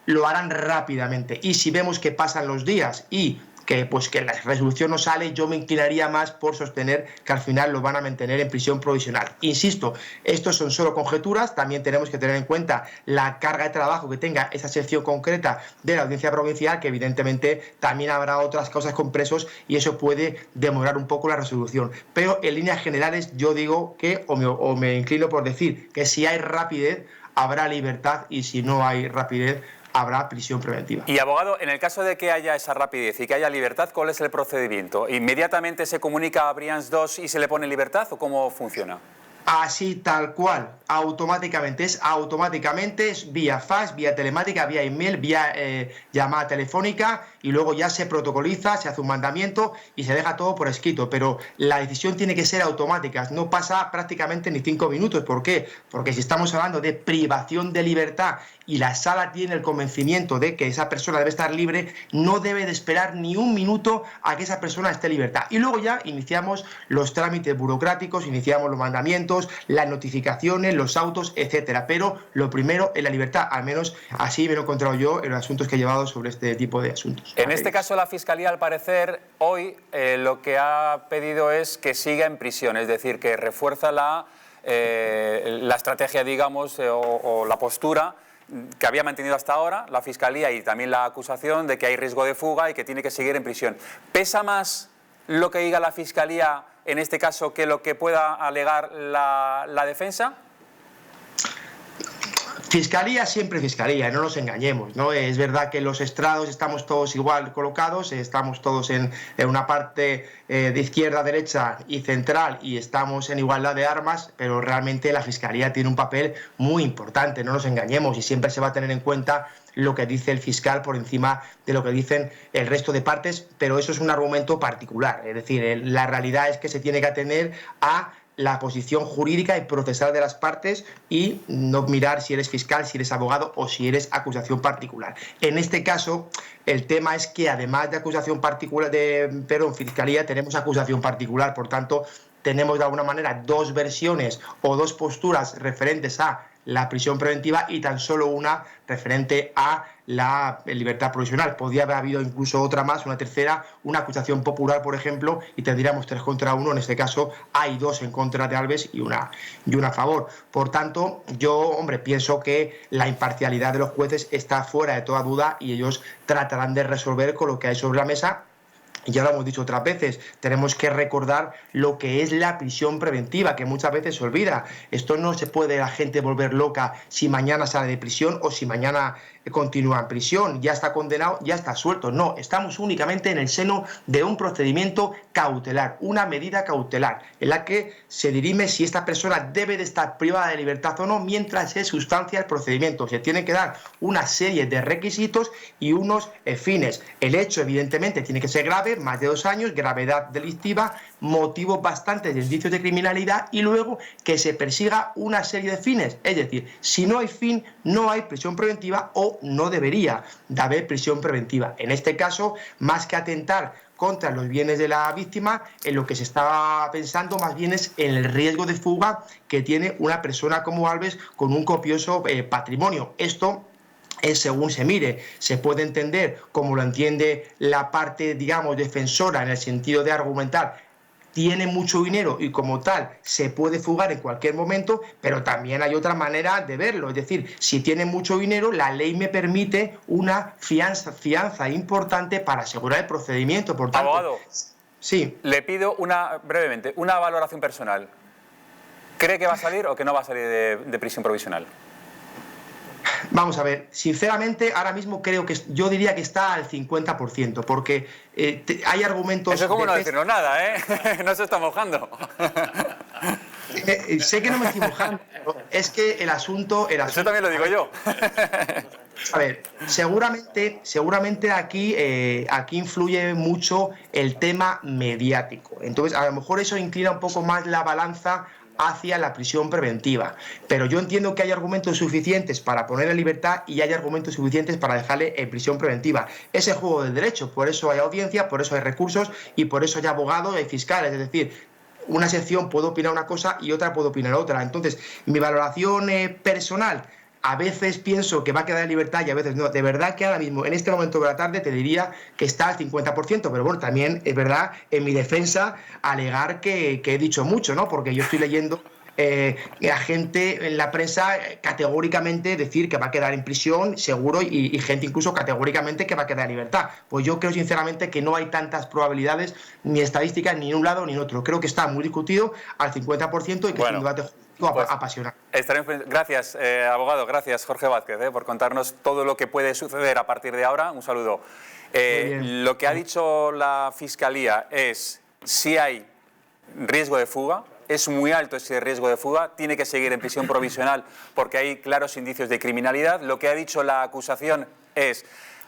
lo harán rápidamente. Y si vemos que pasan los días y que la resolución no sale, yo me inclinaría más por sostener que al final lo van a mantener en prisión provisional. Insisto, estos son solo conjeturas, también tenemos que tener en cuenta la carga de trabajo que tenga esa sección concreta de la audiencia provincial, que evidentemente también habrá otras causas con presos y eso puede demorar un poco la resolución. Pero en líneas generales yo digo que, o me inclino por decir, que si hay rapidez habrá libertad y si no hay rapidez habrá prisión preventiva. Y abogado, en el caso de que haya esa rapidez y que haya libertad, ¿cuál es el procedimiento? ¿Inmediatamente se comunica a Brians 2 y se le pone libertad o cómo funciona? Así, tal cual, automáticamente, es vía fax, vía telemática, vía email, vía llamada telefónica, y luego ya se protocoliza, se hace un mandamiento y se deja todo por escrito, pero la decisión tiene que ser automática, no pasa prácticamente ni 5 minutos. ¿Por qué? Porque si estamos hablando de privación de libertad y la sala tiene el convencimiento de que esa persona debe estar libre, no debe de esperar ni un minuto a que esa persona esté en libertad. Y luego ya iniciamos los trámites burocráticos, iniciamos los mandamientos, las notificaciones, los autos, etcétera. Pero lo primero es la libertad, al menos así me lo he encontrado yo en los asuntos que he llevado sobre este tipo de asuntos. En este caso la Fiscalía, al parecer, hoy lo que ha pedido es que siga en prisión, es decir, que refuerza la estrategia, digamos, o la postura que había mantenido hasta ahora la Fiscalía y también la acusación de que hay riesgo de fuga y que tiene que seguir en prisión. ¿Pesa más lo que diga la Fiscalía en este caso que lo que pueda alegar la defensa? Fiscalía, siempre fiscalía, no nos engañemos, ¿no? Es verdad que en los estrados estamos todos igual colocados, estamos todos en una parte de izquierda, derecha y central y estamos en igualdad de armas, pero realmente la Fiscalía tiene un papel muy importante, no nos engañemos, y siempre se va a tener en cuenta lo que dice el fiscal por encima de lo que dicen el resto de partes, pero eso es un argumento particular, es decir, la realidad es que se tiene que atener a la posición jurídica y procesal de las partes y no mirar si eres fiscal, si eres abogado o si eres acusación particular. En este caso, el tema es que además de acusación particular, fiscalía, tenemos acusación particular, por tanto, tenemos de alguna manera 2 versiones o 2 posturas referentes a la prisión preventiva y tan solo una referente a la libertad provisional. Podría haber habido incluso otra más, una tercera, una acusación popular, por ejemplo, y tendríamos 3 contra 1. En este caso hay 2 en contra de Alves y una a favor. Por tanto, yo, pienso que la imparcialidad de los jueces está fuera de toda duda y ellos tratarán de resolver con lo que hay sobre la mesa. ya lo hemos dicho otras veces, tenemos que recordar lo que es la prisión preventiva, que muchas veces se olvida. Esto no se puede la gente volver loca si mañana sale de prisión o si mañana continúa en prisión, ya está condenado, ya está suelto. No, estamos únicamente en el seno de un procedimiento cautelar, una medida cautelar, en la que se dirime si esta persona debe de estar privada de libertad o no mientras se sustancia el procedimiento. Se tienen que dar una serie de requisitos y unos fines. El hecho, evidentemente, tiene que ser grave, más de 2 años, gravedad delictiva, motivos bastantes de indicios de criminalidad y luego que se persiga una serie de fines. Es decir, si no hay fin, no hay prisión preventiva o no debería de haber prisión preventiva. En este caso, más que atentar contra los bienes de la víctima, en lo que se estaba pensando más bien es en el riesgo de fuga que tiene una persona como Alves con un copioso patrimonio. Esto es según se mire, se puede entender como lo entiende la parte, digamos, defensora en el sentido de argumentar tiene mucho dinero y como tal se puede fugar en cualquier momento, pero también hay otra manera de verlo, es decir, si tiene mucho dinero, la ley me permite una fianza importante para asegurar el procedimiento. Por tanto, abogado, sí. Le pido brevemente una valoración personal. ¿Cree que va a salir o que no va a salir de prisión provisional? Vamos a ver, sinceramente ahora mismo creo que yo diría que está al 50%, porque hay argumentos... Eso es como no decirnos nada, ¿eh? No se está mojando. Sé que no me estoy mojando, pero es que el asunto... Eso también lo digo yo. A ver, seguramente aquí influye mucho el tema mediático. Entonces, a lo mejor eso inclina un poco más la balanza hacia la prisión preventiva. Pero yo entiendo que hay argumentos suficientes para poner en libertad y hay argumentos suficientes para dejarle en prisión preventiva. Ese juego de derecho, por eso hay audiencia, por eso hay recursos y por eso hay abogados y hay fiscales. Es decir, una sección puede opinar una cosa y otra puede opinar otra. Entonces, mi valoración personal, a veces pienso que va a quedar en libertad y a veces no. De verdad que ahora mismo, en este momento de la tarde, te diría que está al 50%, pero bueno, también es verdad, en mi defensa, alegar que he dicho mucho, ¿no? Porque yo estoy leyendo a gente en la prensa categóricamente decir que va a quedar en prisión, seguro, y gente incluso categóricamente que va a quedar en libertad. Pues yo creo sinceramente que no hay tantas probabilidades ni estadísticas ni en un lado ni en otro. Creo que está muy discutido al 50% y que es un debate apasionante. Gracias, abogado. Gracias, Jorge Vázquez, por contarnos todo lo que puede suceder a partir de ahora. Un saludo. Lo que ha dicho la Fiscalía es si hay riesgo de fuga. Es muy alto ese riesgo de fuga, tiene que seguir en prisión provisional porque hay claros indicios de criminalidad. Lo que ha dicho la acusación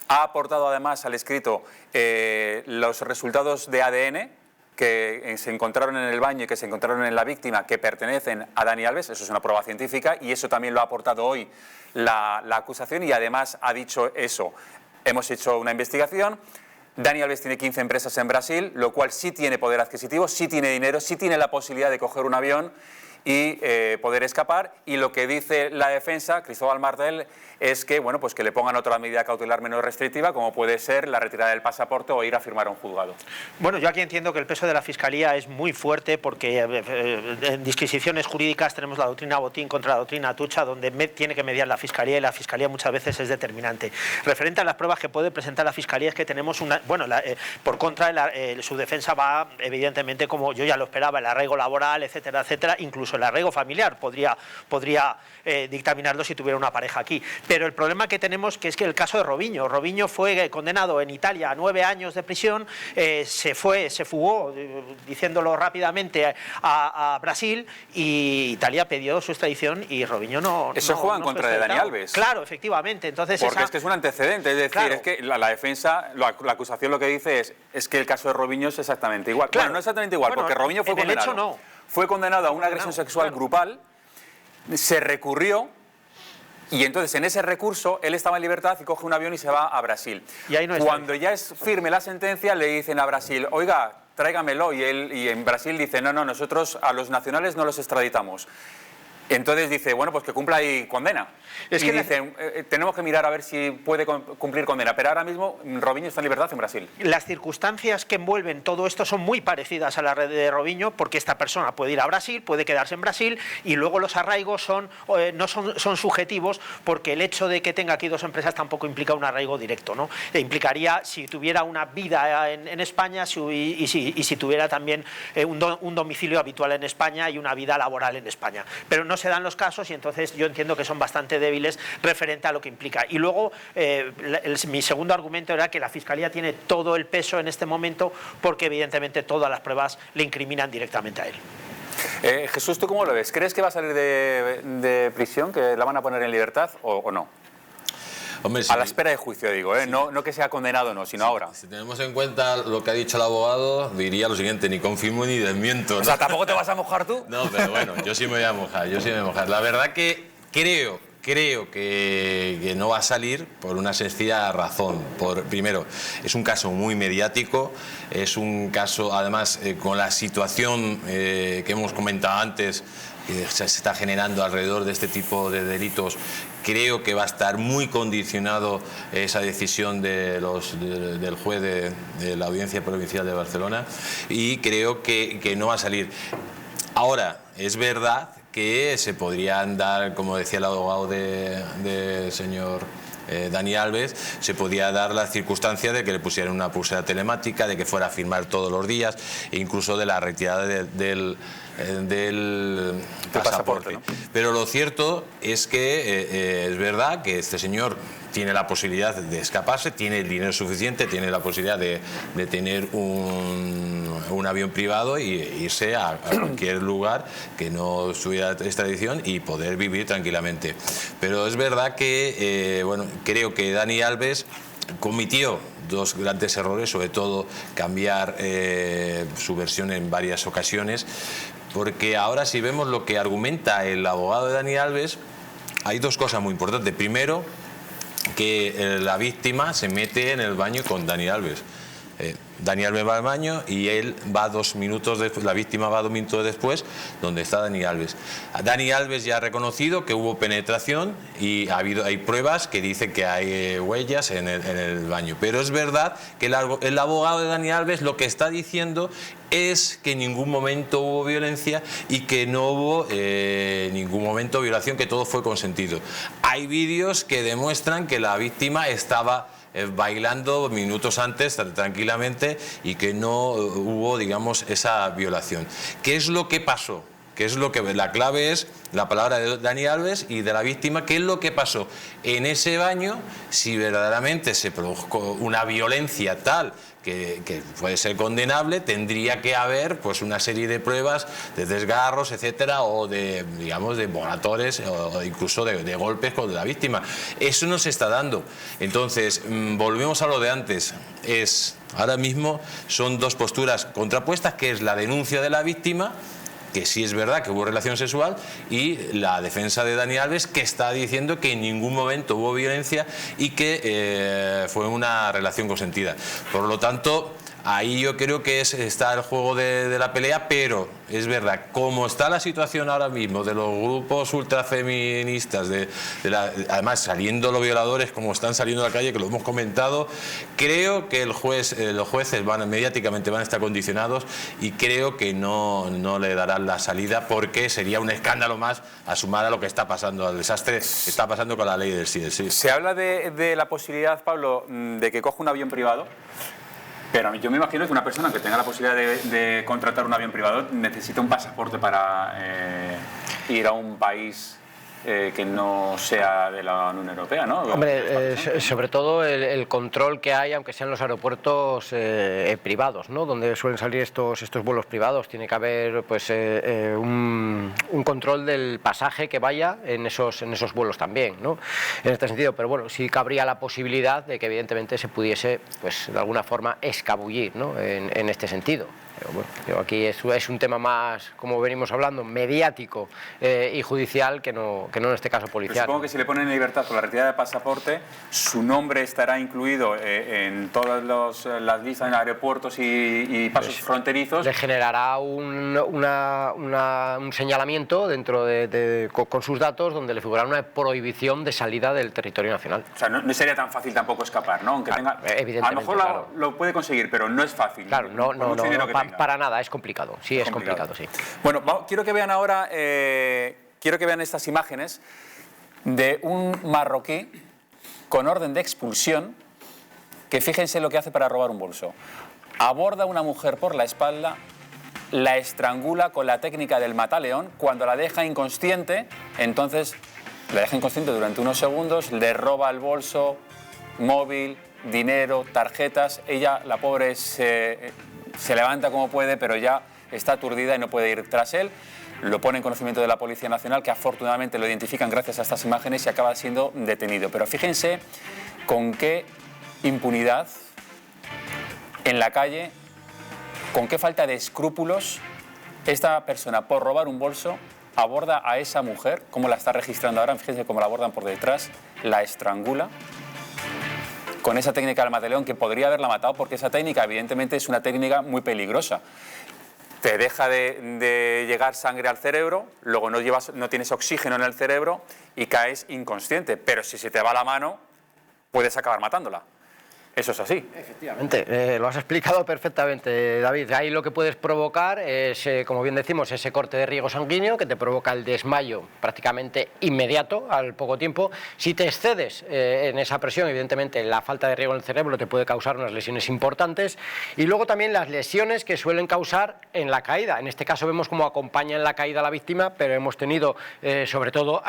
ha aportado además al escrito los resultados de ADN que se encontraron en el baño y que se encontraron en la víctima que pertenecen a Dani Alves. Eso es una prueba científica y eso también lo ha aportado hoy la acusación y además ha dicho eso. Hemos hecho una investigación. Dani Alves tiene 15 empresas en Brasil, lo cual sí tiene poder adquisitivo, sí tiene dinero, sí tiene la posibilidad de coger un avión y poder escapar. Y lo que dice la defensa, Cristóbal Martel, es que, bueno, pues que le pongan otra medida cautelar menos restrictiva, como puede ser la retirada del pasaporte o ir a firmar a un juzgado. Bueno, yo aquí entiendo que el peso de la Fiscalía es muy fuerte porque en disquisiciones jurídicas tenemos la doctrina Botín contra la doctrina Atucha, donde tiene que mediar la Fiscalía y la Fiscalía muchas veces es determinante. Referente a las pruebas que puede presentar la Fiscalía es que tenemos una... Bueno, por contra, su defensa va, evidentemente, como yo ya lo esperaba, el arraigo laboral, etcétera, etcétera, incluso el arraigo familiar podría dictaminarlo si tuviera una pareja aquí. Pero el problema que tenemos que es que el caso de Robinho. Robinho fue condenado en Italia a 9 años de prisión, se fugó, diciéndolo rápidamente, a Brasil y Italia pidió su extradición y Robinho no... Eso juega en contra de Dani Alves. Claro, efectivamente. Entonces porque es que es un antecedente, es decir, claro, es que la defensa, la acusación lo que dice es que el caso de Robinho es exactamente igual. Claro, bueno, no exactamente igual, porque Robinho fue condenado. Hecho, no. Fue condenado a una agresión sexual grupal, se recurrió y entonces en ese recurso él estaba en libertad y coge un avión y se va a Brasil. Y ahí no Cuando ya es firme la sentencia le dicen a Brasil, oiga, tráigamelo, y en Brasil dice, no, nosotros a los nacionales no los extraditamos. Entonces dice, bueno, pues que cumpla y condena. Y dicen, tenemos que mirar a ver si puede cumplir condena. Pero ahora mismo Robinho está en libertad en Brasil. Las circunstancias que envuelven todo esto son muy parecidas a la red de Robinho, porque esta persona puede ir a Brasil, puede quedarse en Brasil, y luego los arraigos son subjetivos, porque el hecho de que tenga aquí 2 empresas tampoco implica un arraigo directo, ¿no? Implicaría si tuviera una vida en España y si tuviera también un domicilio habitual en España y una vida laboral en España. Pero no se dan los casos, y entonces yo entiendo que son bastante débiles referente a lo que implica. Y luego mi segundo argumento era que la Fiscalía tiene todo el peso en este momento, porque evidentemente todas las pruebas le incriminan directamente a él. Jesús, ¿tú cómo lo ves? ¿Crees que va a salir de prisión, que la van a poner en libertad o no? Hombre, sí. A la espera de juicio, digo, ¿eh? No que sea condenado, no, sino ahora. Si tenemos en cuenta lo que ha dicho el abogado, diría lo siguiente: ni confirmo ni desmiento, ¿no? O sea, ¿tampoco te vas a mojar tú? No, pero bueno, yo sí me voy a mojar, La verdad que creo que no va a salir por una sencilla razón. Primero, es un caso muy mediático, es un caso, además, con la situación que hemos comentado antes, que se está generando alrededor de este tipo de delitos. Creo que va a estar muy condicionado esa decisión del juez de la Audiencia Provincial de Barcelona, y creo que no va a salir. Ahora, es verdad que se podrían dar, como decía el abogado del señor Dani Alves, se podía dar la circunstancia de que le pusieran una pulsera telemática, de que fuera a firmar todos los días, e incluso de la retirada del pasaporte, ¿no? Pero lo cierto es que es verdad que este señor tiene la posibilidad de escaparse, tiene el dinero suficiente, tiene la posibilidad de tener un avión privado y irse a cualquier lugar que no estuviera extradición y poder vivir tranquilamente. Pero es verdad que, creo que Dani Alves cometió 2 grandes errores, sobre todo cambiar su versión en varias ocasiones, porque ahora, si vemos lo que argumenta el abogado de Dani Alves, hay 2 cosas muy importantes. Primero, que la víctima se mete en el baño con Dani Alves. Dani Alves va al baño y él va 2 minutos después, la víctima va 2 minutos después, donde está Dani Alves. Dani Alves ya ha reconocido que hubo penetración y hay pruebas que dicen que hay huellas en el baño. Pero es verdad que el abogado de Dani Alves lo que está diciendo es que en ningún momento hubo violencia y que no hubo ningún momento violación, que todo fue consentido. Hay vídeos que demuestran que la víctima estaba bailando minutos antes tranquilamente y que no hubo, digamos, esa violación. ¿Qué es lo que pasó? La clave es la palabra de Dani Alves y de la víctima. ¿Qué es lo que pasó en ese baño? Si verdaderamente se produjo una violencia tal que puede ser condenable, tendría que haber pues una serie de pruebas de desgarros, etcétera, o de, digamos, de moratores o incluso de golpes con la víctima. Eso no se está dando. Entonces, volvemos a lo de antes. Ahora mismo son 2 posturas contrapuestas, que es la denuncia de la víctima, que sí es verdad que hubo relación sexual, y la defensa de Dani Alves, que está diciendo que en ningún momento hubo violencia y que fue una relación consentida. Por lo tanto, ahí yo creo que está el juego de la pelea, pero es verdad, como está la situación ahora mismo de los grupos ultrafeministas, además saliendo los violadores como están saliendo a la calle, que lo hemos comentado, creo que los jueces mediáticamente van a estar condicionados, y creo que no le darán la salida, porque sería un escándalo más a sumar a lo que está pasando, al desastre que está pasando con la ley del sí. Se habla de la posibilidad, Pablo, de que coja un avión privado. Pero yo me imagino que una persona que tenga la posibilidad de contratar un avión privado necesita un pasaporte para ir a un país que no sea de la Unión Europea, ¿no? Hombre, sobre todo el control que hay, aunque sean los aeropuertos privados, ¿no? Donde suelen salir estos vuelos privados. Tiene que haber pues un control del pasaje que vaya en esos vuelos también, ¿no? En este sentido, pero bueno, sí cabría la posibilidad de que evidentemente se pudiese, pues de alguna forma, escabullir, ¿no? En este sentido. Pero bueno, aquí es un tema más, como venimos hablando, mediático y judicial que no en este caso policial. Pero supongo que si le ponen en libertad con la retirada de pasaporte, su nombre estará incluido en todas las listas en aeropuertos y pasos fronterizos. Le generará un señalamiento dentro con sus datos donde le figurará una prohibición de salida del territorio nacional. O sea, no sería tan fácil tampoco escapar, ¿no? Aunque tenga, evidentemente, a lo mejor lo puede conseguir, pero no es fácil. Claro, no, para nada, es complicado. Sí, es complicado, sí. Bueno, quiero que vean ahora, quiero que vean estas imágenes de un marroquí con orden de expulsión, que fíjense lo que hace para robar un bolso. Aborda a una mujer por la espalda, la estrangula con la técnica del mataleón, cuando la deja inconsciente, entonces la deja inconsciente durante unos segundos, le roba el bolso, móvil, dinero, tarjetas. Ella, la pobre, se levanta como puede, pero ya está aturdida y no puede ir tras él. Lo pone en conocimiento de la Policía Nacional, que afortunadamente lo identifican gracias a estas imágenes y acaba siendo detenido. Pero fíjense con qué impunidad en la calle, con qué falta de escrúpulos esta persona, por robar un bolso, aborda a esa mujer, como la está registrando ahora, fíjense cómo la abordan por detrás, la estrangula con esa técnica del mataleón, que podría haberla matado, porque esa técnica evidentemente es una técnica muy peligrosa. Te deja de llegar sangre al cerebro, luego no tienes oxígeno en el cerebro y caes inconsciente, pero si se te va la mano puedes acabar matándola. Eso es así. Efectivamente, lo has explicado perfectamente, David. Ahí lo que puedes provocar es, como bien decimos, ese corte de riego sanguíneo que te provoca el desmayo prácticamente inmediato, al poco tiempo. Si te excedes en esa presión, evidentemente la falta de riego en el cerebro te puede causar unas lesiones importantes. Y luego también las lesiones que suelen causar en la caída. En este caso vemos cómo acompaña en la caída a la víctima, pero hemos tenido, sobre todo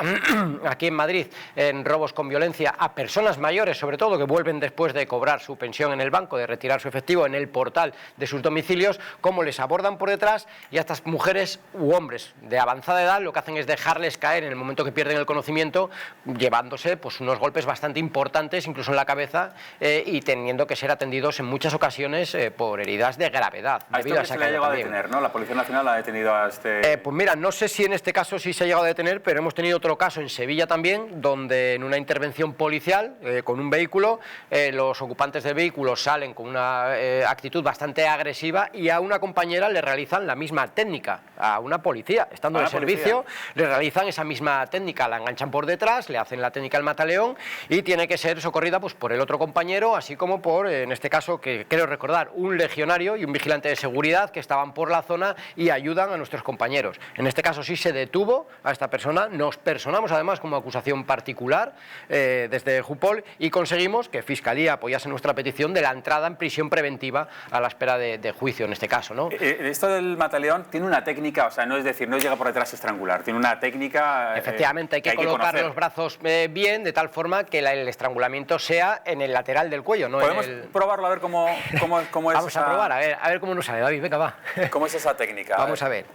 aquí en Madrid, en robos con violencia a personas mayores, sobre todo, que vuelven después de cobrar su pensión en el banco, de retirar su efectivo en el portal de sus domicilios, cómo les abordan por detrás, y a estas mujeres u hombres de avanzada edad lo que hacen es dejarles caer en el momento que pierden el conocimiento, llevándose pues unos golpes bastante importantes, incluso en la cabeza, y teniendo que ser atendidos en muchas ocasiones por heridas de gravedad. A esto que se le ha llegado a detener, ¿no? La Policía Nacional ha detenido a este... Pues mira, no sé si en este caso sí se ha llegado a detener, pero hemos tenido otro caso en Sevilla también, donde en una intervención policial con un vehículo, los ocupantes del vehículo salen con una actitud bastante agresiva y a una compañera le realizan la misma técnica, a una policía, estando de servicio, le realizan esa misma técnica, la enganchan por detrás, le hacen la técnica del mataleón y tiene que ser socorrida pues por el otro compañero, así como por, en este caso, que creo recordar, un legionario y un vigilante de seguridad que estaban por la zona y ayudan a nuestros compañeros. En este caso sí se detuvo a esta persona, nos personamos además como acusación particular desde Jupol y conseguimos que Fiscalía apoyase nuestra petición de la entrada en prisión preventiva a la espera de juicio en este caso, ¿no? Esto del mataleón tiene una técnica, o sea, no es decir, no llega por detrás a estrangular, tiene una técnica... Efectivamente, hay que colocar los brazos bien, de tal forma que el estrangulamiento sea en el lateral del cuello, ¿no? ¿Podemos probarlo a ver cómo es? Vamos a probar, a ver cómo nos sale, David, venga, va. ¿Cómo es esa técnica? Vamos a ver.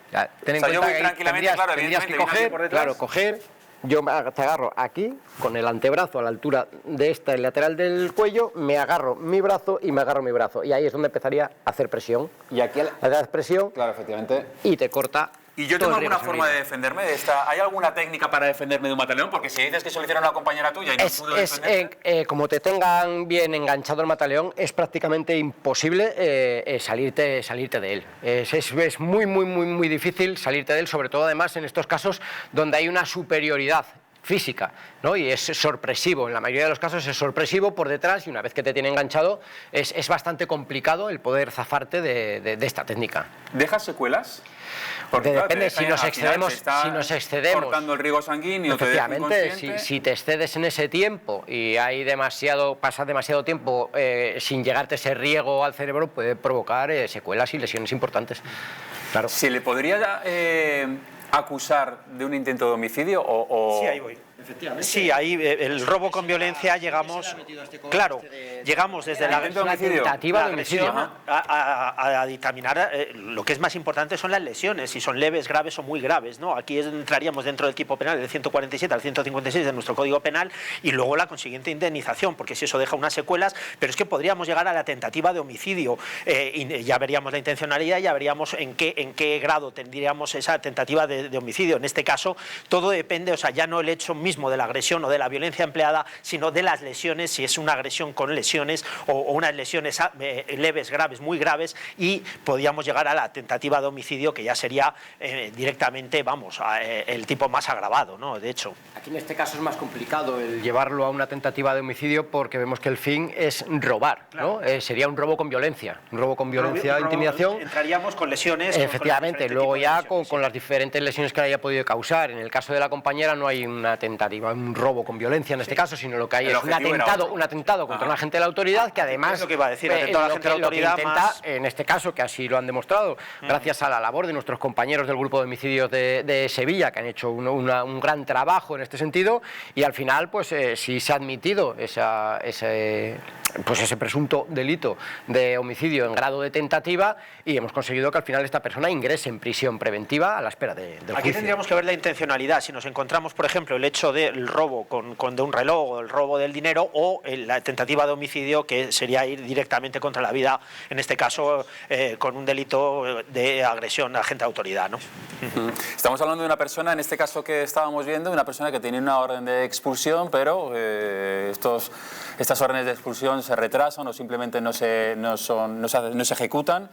Ten en cuenta que tendrías que coger... Yo te agarro aquí, con el antebrazo a la altura de el lateral del cuello, me agarro mi brazo y me agarro mi brazo. Y ahí es donde empezaría a hacer presión. Y aquí haces presión, claro, efectivamente, y te corta. ¿Y yo tengo alguna forma de defenderme de esta? ¿Hay alguna técnica para defenderme de un mataleón? Porque si dices que se lo hicieron a una compañera tuya y no pudo defenderse... como te tengan bien enganchado el mataleón, es prácticamente imposible salirte de él. Es muy difícil salirte de él, sobre todo además en estos casos donde hay una superioridad física, ¿no? Y es sorpresivo, en la mayoría de los casos es sorpresivo por detrás, y una vez que te tiene enganchado es bastante complicado el poder zafarte de esta técnica. ¿Dejas secuelas? Porque depende, si nos excedemos cortando el riego sanguíneo, efectivamente, si te excedes en ese tiempo y pasas demasiado tiempo sin llegarte ese riego al cerebro, puede provocar secuelas y lesiones importantes. Claro. ¿Se le podría acusar de un intento de homicidio o...? Sí, ahí voy. Sí, ahí el robo con violencia llegamos, claro, llegamos desde la tentativa de homicidio a dictaminar lo que es más importante son las lesiones, si son leves, graves o muy graves, ¿no? Aquí entraríamos dentro del tipo penal del 147 al 156 de nuestro Código Penal y luego la consiguiente indemnización, porque si eso deja unas secuelas, pero es que podríamos llegar a la tentativa de homicidio y ya veríamos la intencionalidad, ya veríamos en qué grado tendríamos esa tentativa de homicidio. En este caso, todo depende, o sea, ya no el hecho mismo de la agresión o de la violencia empleada, sino de las lesiones, si es una agresión con lesiones o unas lesiones leves, graves, muy graves, y podríamos llegar a la tentativa de homicidio, que ya sería directamente, vamos, el tipo más agravado, ¿no? De hecho. Aquí en este caso es más complicado el llevarlo a una tentativa de homicidio porque vemos que el fin es robar, ¿no? Sería un robo con violencia, intimidación. Entraríamos con lesiones. Efectivamente, luego ya con las diferentes lesiones que haya podido causar. En el caso de la compañera no hay una tentativa, un robo con violencia en este caso, sino lo que hay es un atentado contra un agente de la autoridad que además es lo que iba a decir, atentado a la gente de la autoridad intenta, más... en este caso, que así lo han demostrado, gracias a la labor de nuestros compañeros del grupo de homicidios de Sevilla, que han hecho un gran trabajo en este sentido, y al final, pues si se ha admitido ese presunto delito de homicidio en grado de tentativa, y hemos conseguido que al final esta persona ingrese en prisión preventiva a la espera del juicio. Aquí tendríamos que ver la intencionalidad. Si nos encontramos, por ejemplo, el hecho del robo de un reloj o el robo del dinero, o la tentativa de homicidio, que sería ir directamente contra la vida, en este caso con un delito de agresión a agente de autoridad, ¿no? Estamos hablando de una persona, en este caso que estábamos viendo, una persona que tiene una orden de expulsión, pero estas órdenes de expulsión se retrasan o simplemente no se ejecutan,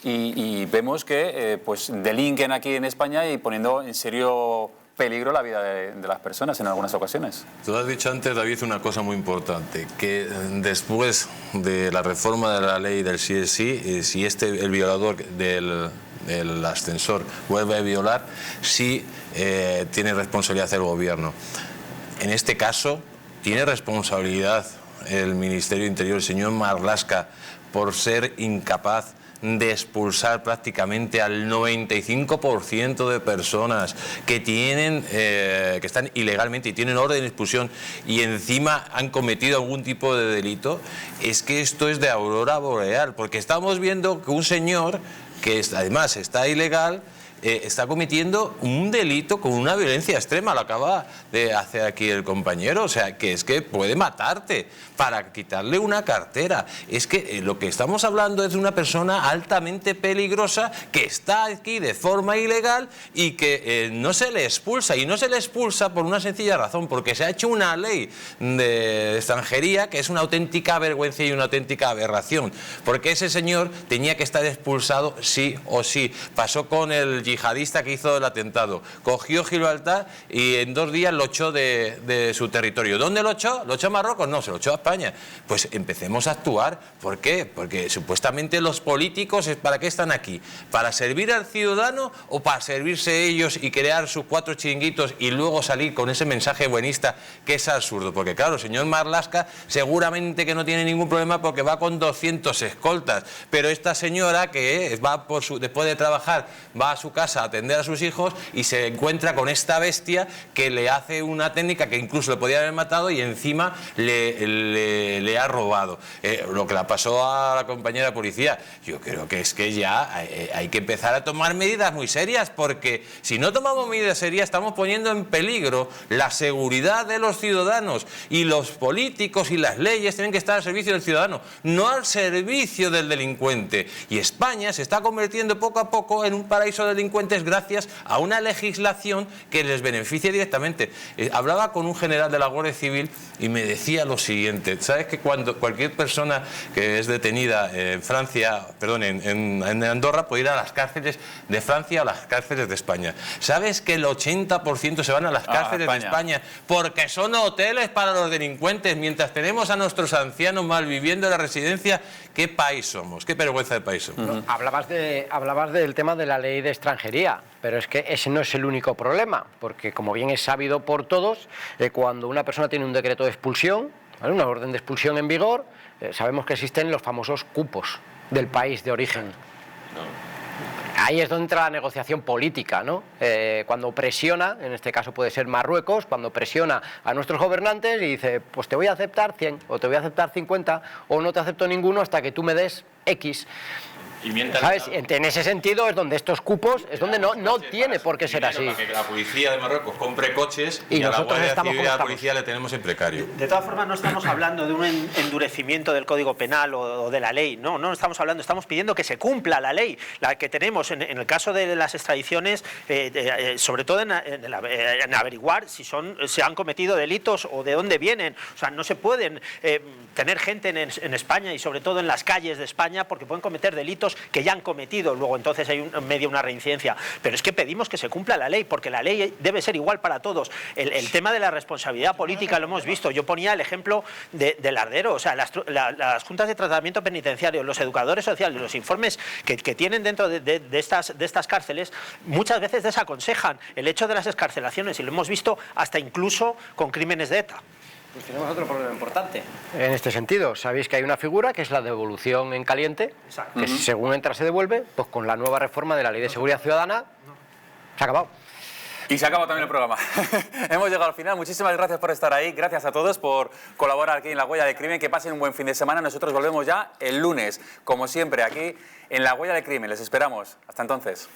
y vemos que pues delinquen aquí en España y poniendo en serio peligro la vida de las personas en algunas ocasiones. Tú has dicho antes, David, una cosa muy importante, que después de la reforma de la ley del sí es sí, si el violador del ascensor vuelve a violar, sí tiene responsabilidad el gobierno. En este caso, tiene responsabilidad el Ministerio de Interior, el señor Marlaska, por ser incapaz de expulsar prácticamente al 95% de personas que están ilegalmente y tienen orden de expulsión y encima han cometido algún tipo de delito. Es que esto es de aurora boreal, porque estamos viendo que un señor que además está ilegal está cometiendo un delito con una violencia extrema, lo acaba de hacer aquí el compañero, o sea, que es que puede matarte para quitarle una cartera. Es que lo que estamos hablando es de una persona altamente peligrosa que está aquí de forma ilegal y que no se le expulsa, y no se le expulsa por una sencilla razón, porque se ha hecho una ley de extranjería que es una auténtica vergüenza y una auténtica aberración, porque ese señor tenía que estar expulsado sí o sí. Pasó con el yihadista que hizo el atentado, cogió Gibraltar y en 2 días lo echó de su territorio. ¿Dónde lo echó? ¿Lo echó a Marruecos? No, se lo echó a España. Pues empecemos a actuar. ¿Por qué? Porque supuestamente los políticos, ¿para qué están aquí? ¿Para servir al ciudadano o para servirse ellos y crear sus 4 chiringuitos y luego salir con ese mensaje buenista que es absurdo? Porque claro, el señor Marlaska seguramente que no tiene ningún problema porque va con 200 escoltas, pero esta señora que va después de trabajar, va a su casa a atender a sus hijos y se encuentra con esta bestia que le hace una técnica que incluso le podía haber matado y encima le ha robado. Lo que le pasó a la compañera de policía, yo creo que es que ya hay que empezar a tomar medidas muy serias, porque si no tomamos medidas serias estamos poniendo en peligro la seguridad de los ciudadanos, y los políticos y las leyes tienen que estar al servicio del ciudadano, no al servicio del delincuente. Y España se está convirtiendo poco a poco en un paraíso de delincuentes gracias a una legislación que les beneficia directamente. Hablaba con un general de la Guardia Civil y me decía lo siguiente: ¿sabes que cuando cualquier persona que es detenida en Francia, perdón, en Andorra, puede ir a las cárceles de Francia o a las cárceles de España? ¿Sabes que el 80% se van a las cárceles de España porque son hoteles para los delincuentes, mientras tenemos a nuestros ancianos malviviendo en la residencia? ¿Qué país somos? ¿Qué vergüenza de país somos? Hablabas del tema de la ley de extranjería, pero es que ese no es el único problema, porque como bien es sabido por todos, cuando una persona tiene un decreto de expulsión, ¿vale?, una orden de expulsión en vigor, sabemos que existen los famosos cupos del país de origen. Ahí es donde entra la negociación política, ¿no? Cuando presiona, en este caso puede ser Marruecos, cuando presiona a nuestros gobernantes y dice, pues te voy a aceptar 100 o te voy a aceptar 50 o no te acepto ninguno hasta que tú me des X. ¿Sabes? En ese sentido es donde estos cupos, es donde no tiene por qué ser así. Para que la policía de Marruecos compre coches y a la Guardia Civil y a la policía le tenemos en precario. De todas formas, no estamos hablando de un endurecimiento del Código Penal o de la ley, no estamos hablando, estamos pidiendo que se cumpla la ley, la que tenemos en el caso de las extradiciones, sobre todo en averiguar si se han cometido delitos o de dónde vienen. O sea, no se pueden tener gente en España y sobre todo en las calles de España porque pueden cometer delitos que ya han cometido, luego entonces hay una reincidencia. Pero es que pedimos que se cumpla la ley, porque la ley debe ser igual para todos. El tema de la responsabilidad política lo hemos visto. Yo ponía el ejemplo del Ardero, o sea, las juntas de tratamiento penitenciario, los educadores sociales, los informes que tienen dentro de estas cárceles, muchas veces desaconsejan el hecho de las excarcelaciones, y lo hemos visto hasta incluso con crímenes de ETA. Pues tenemos otro problema importante. En este sentido, sabéis que hay una figura que es la devolución en caliente, que según entra se devuelve, pues con la nueva reforma de la Ley de Seguridad Ciudadana se ha acabado. Y se acaba también el programa. Hemos llegado al final. Muchísimas gracias por estar ahí. Gracias a todos por colaborar aquí en La Huella del Crimen. Que pasen un buen fin de semana. Nosotros volvemos ya el lunes, como siempre, aquí en La Huella del Crimen. Les esperamos. Hasta entonces.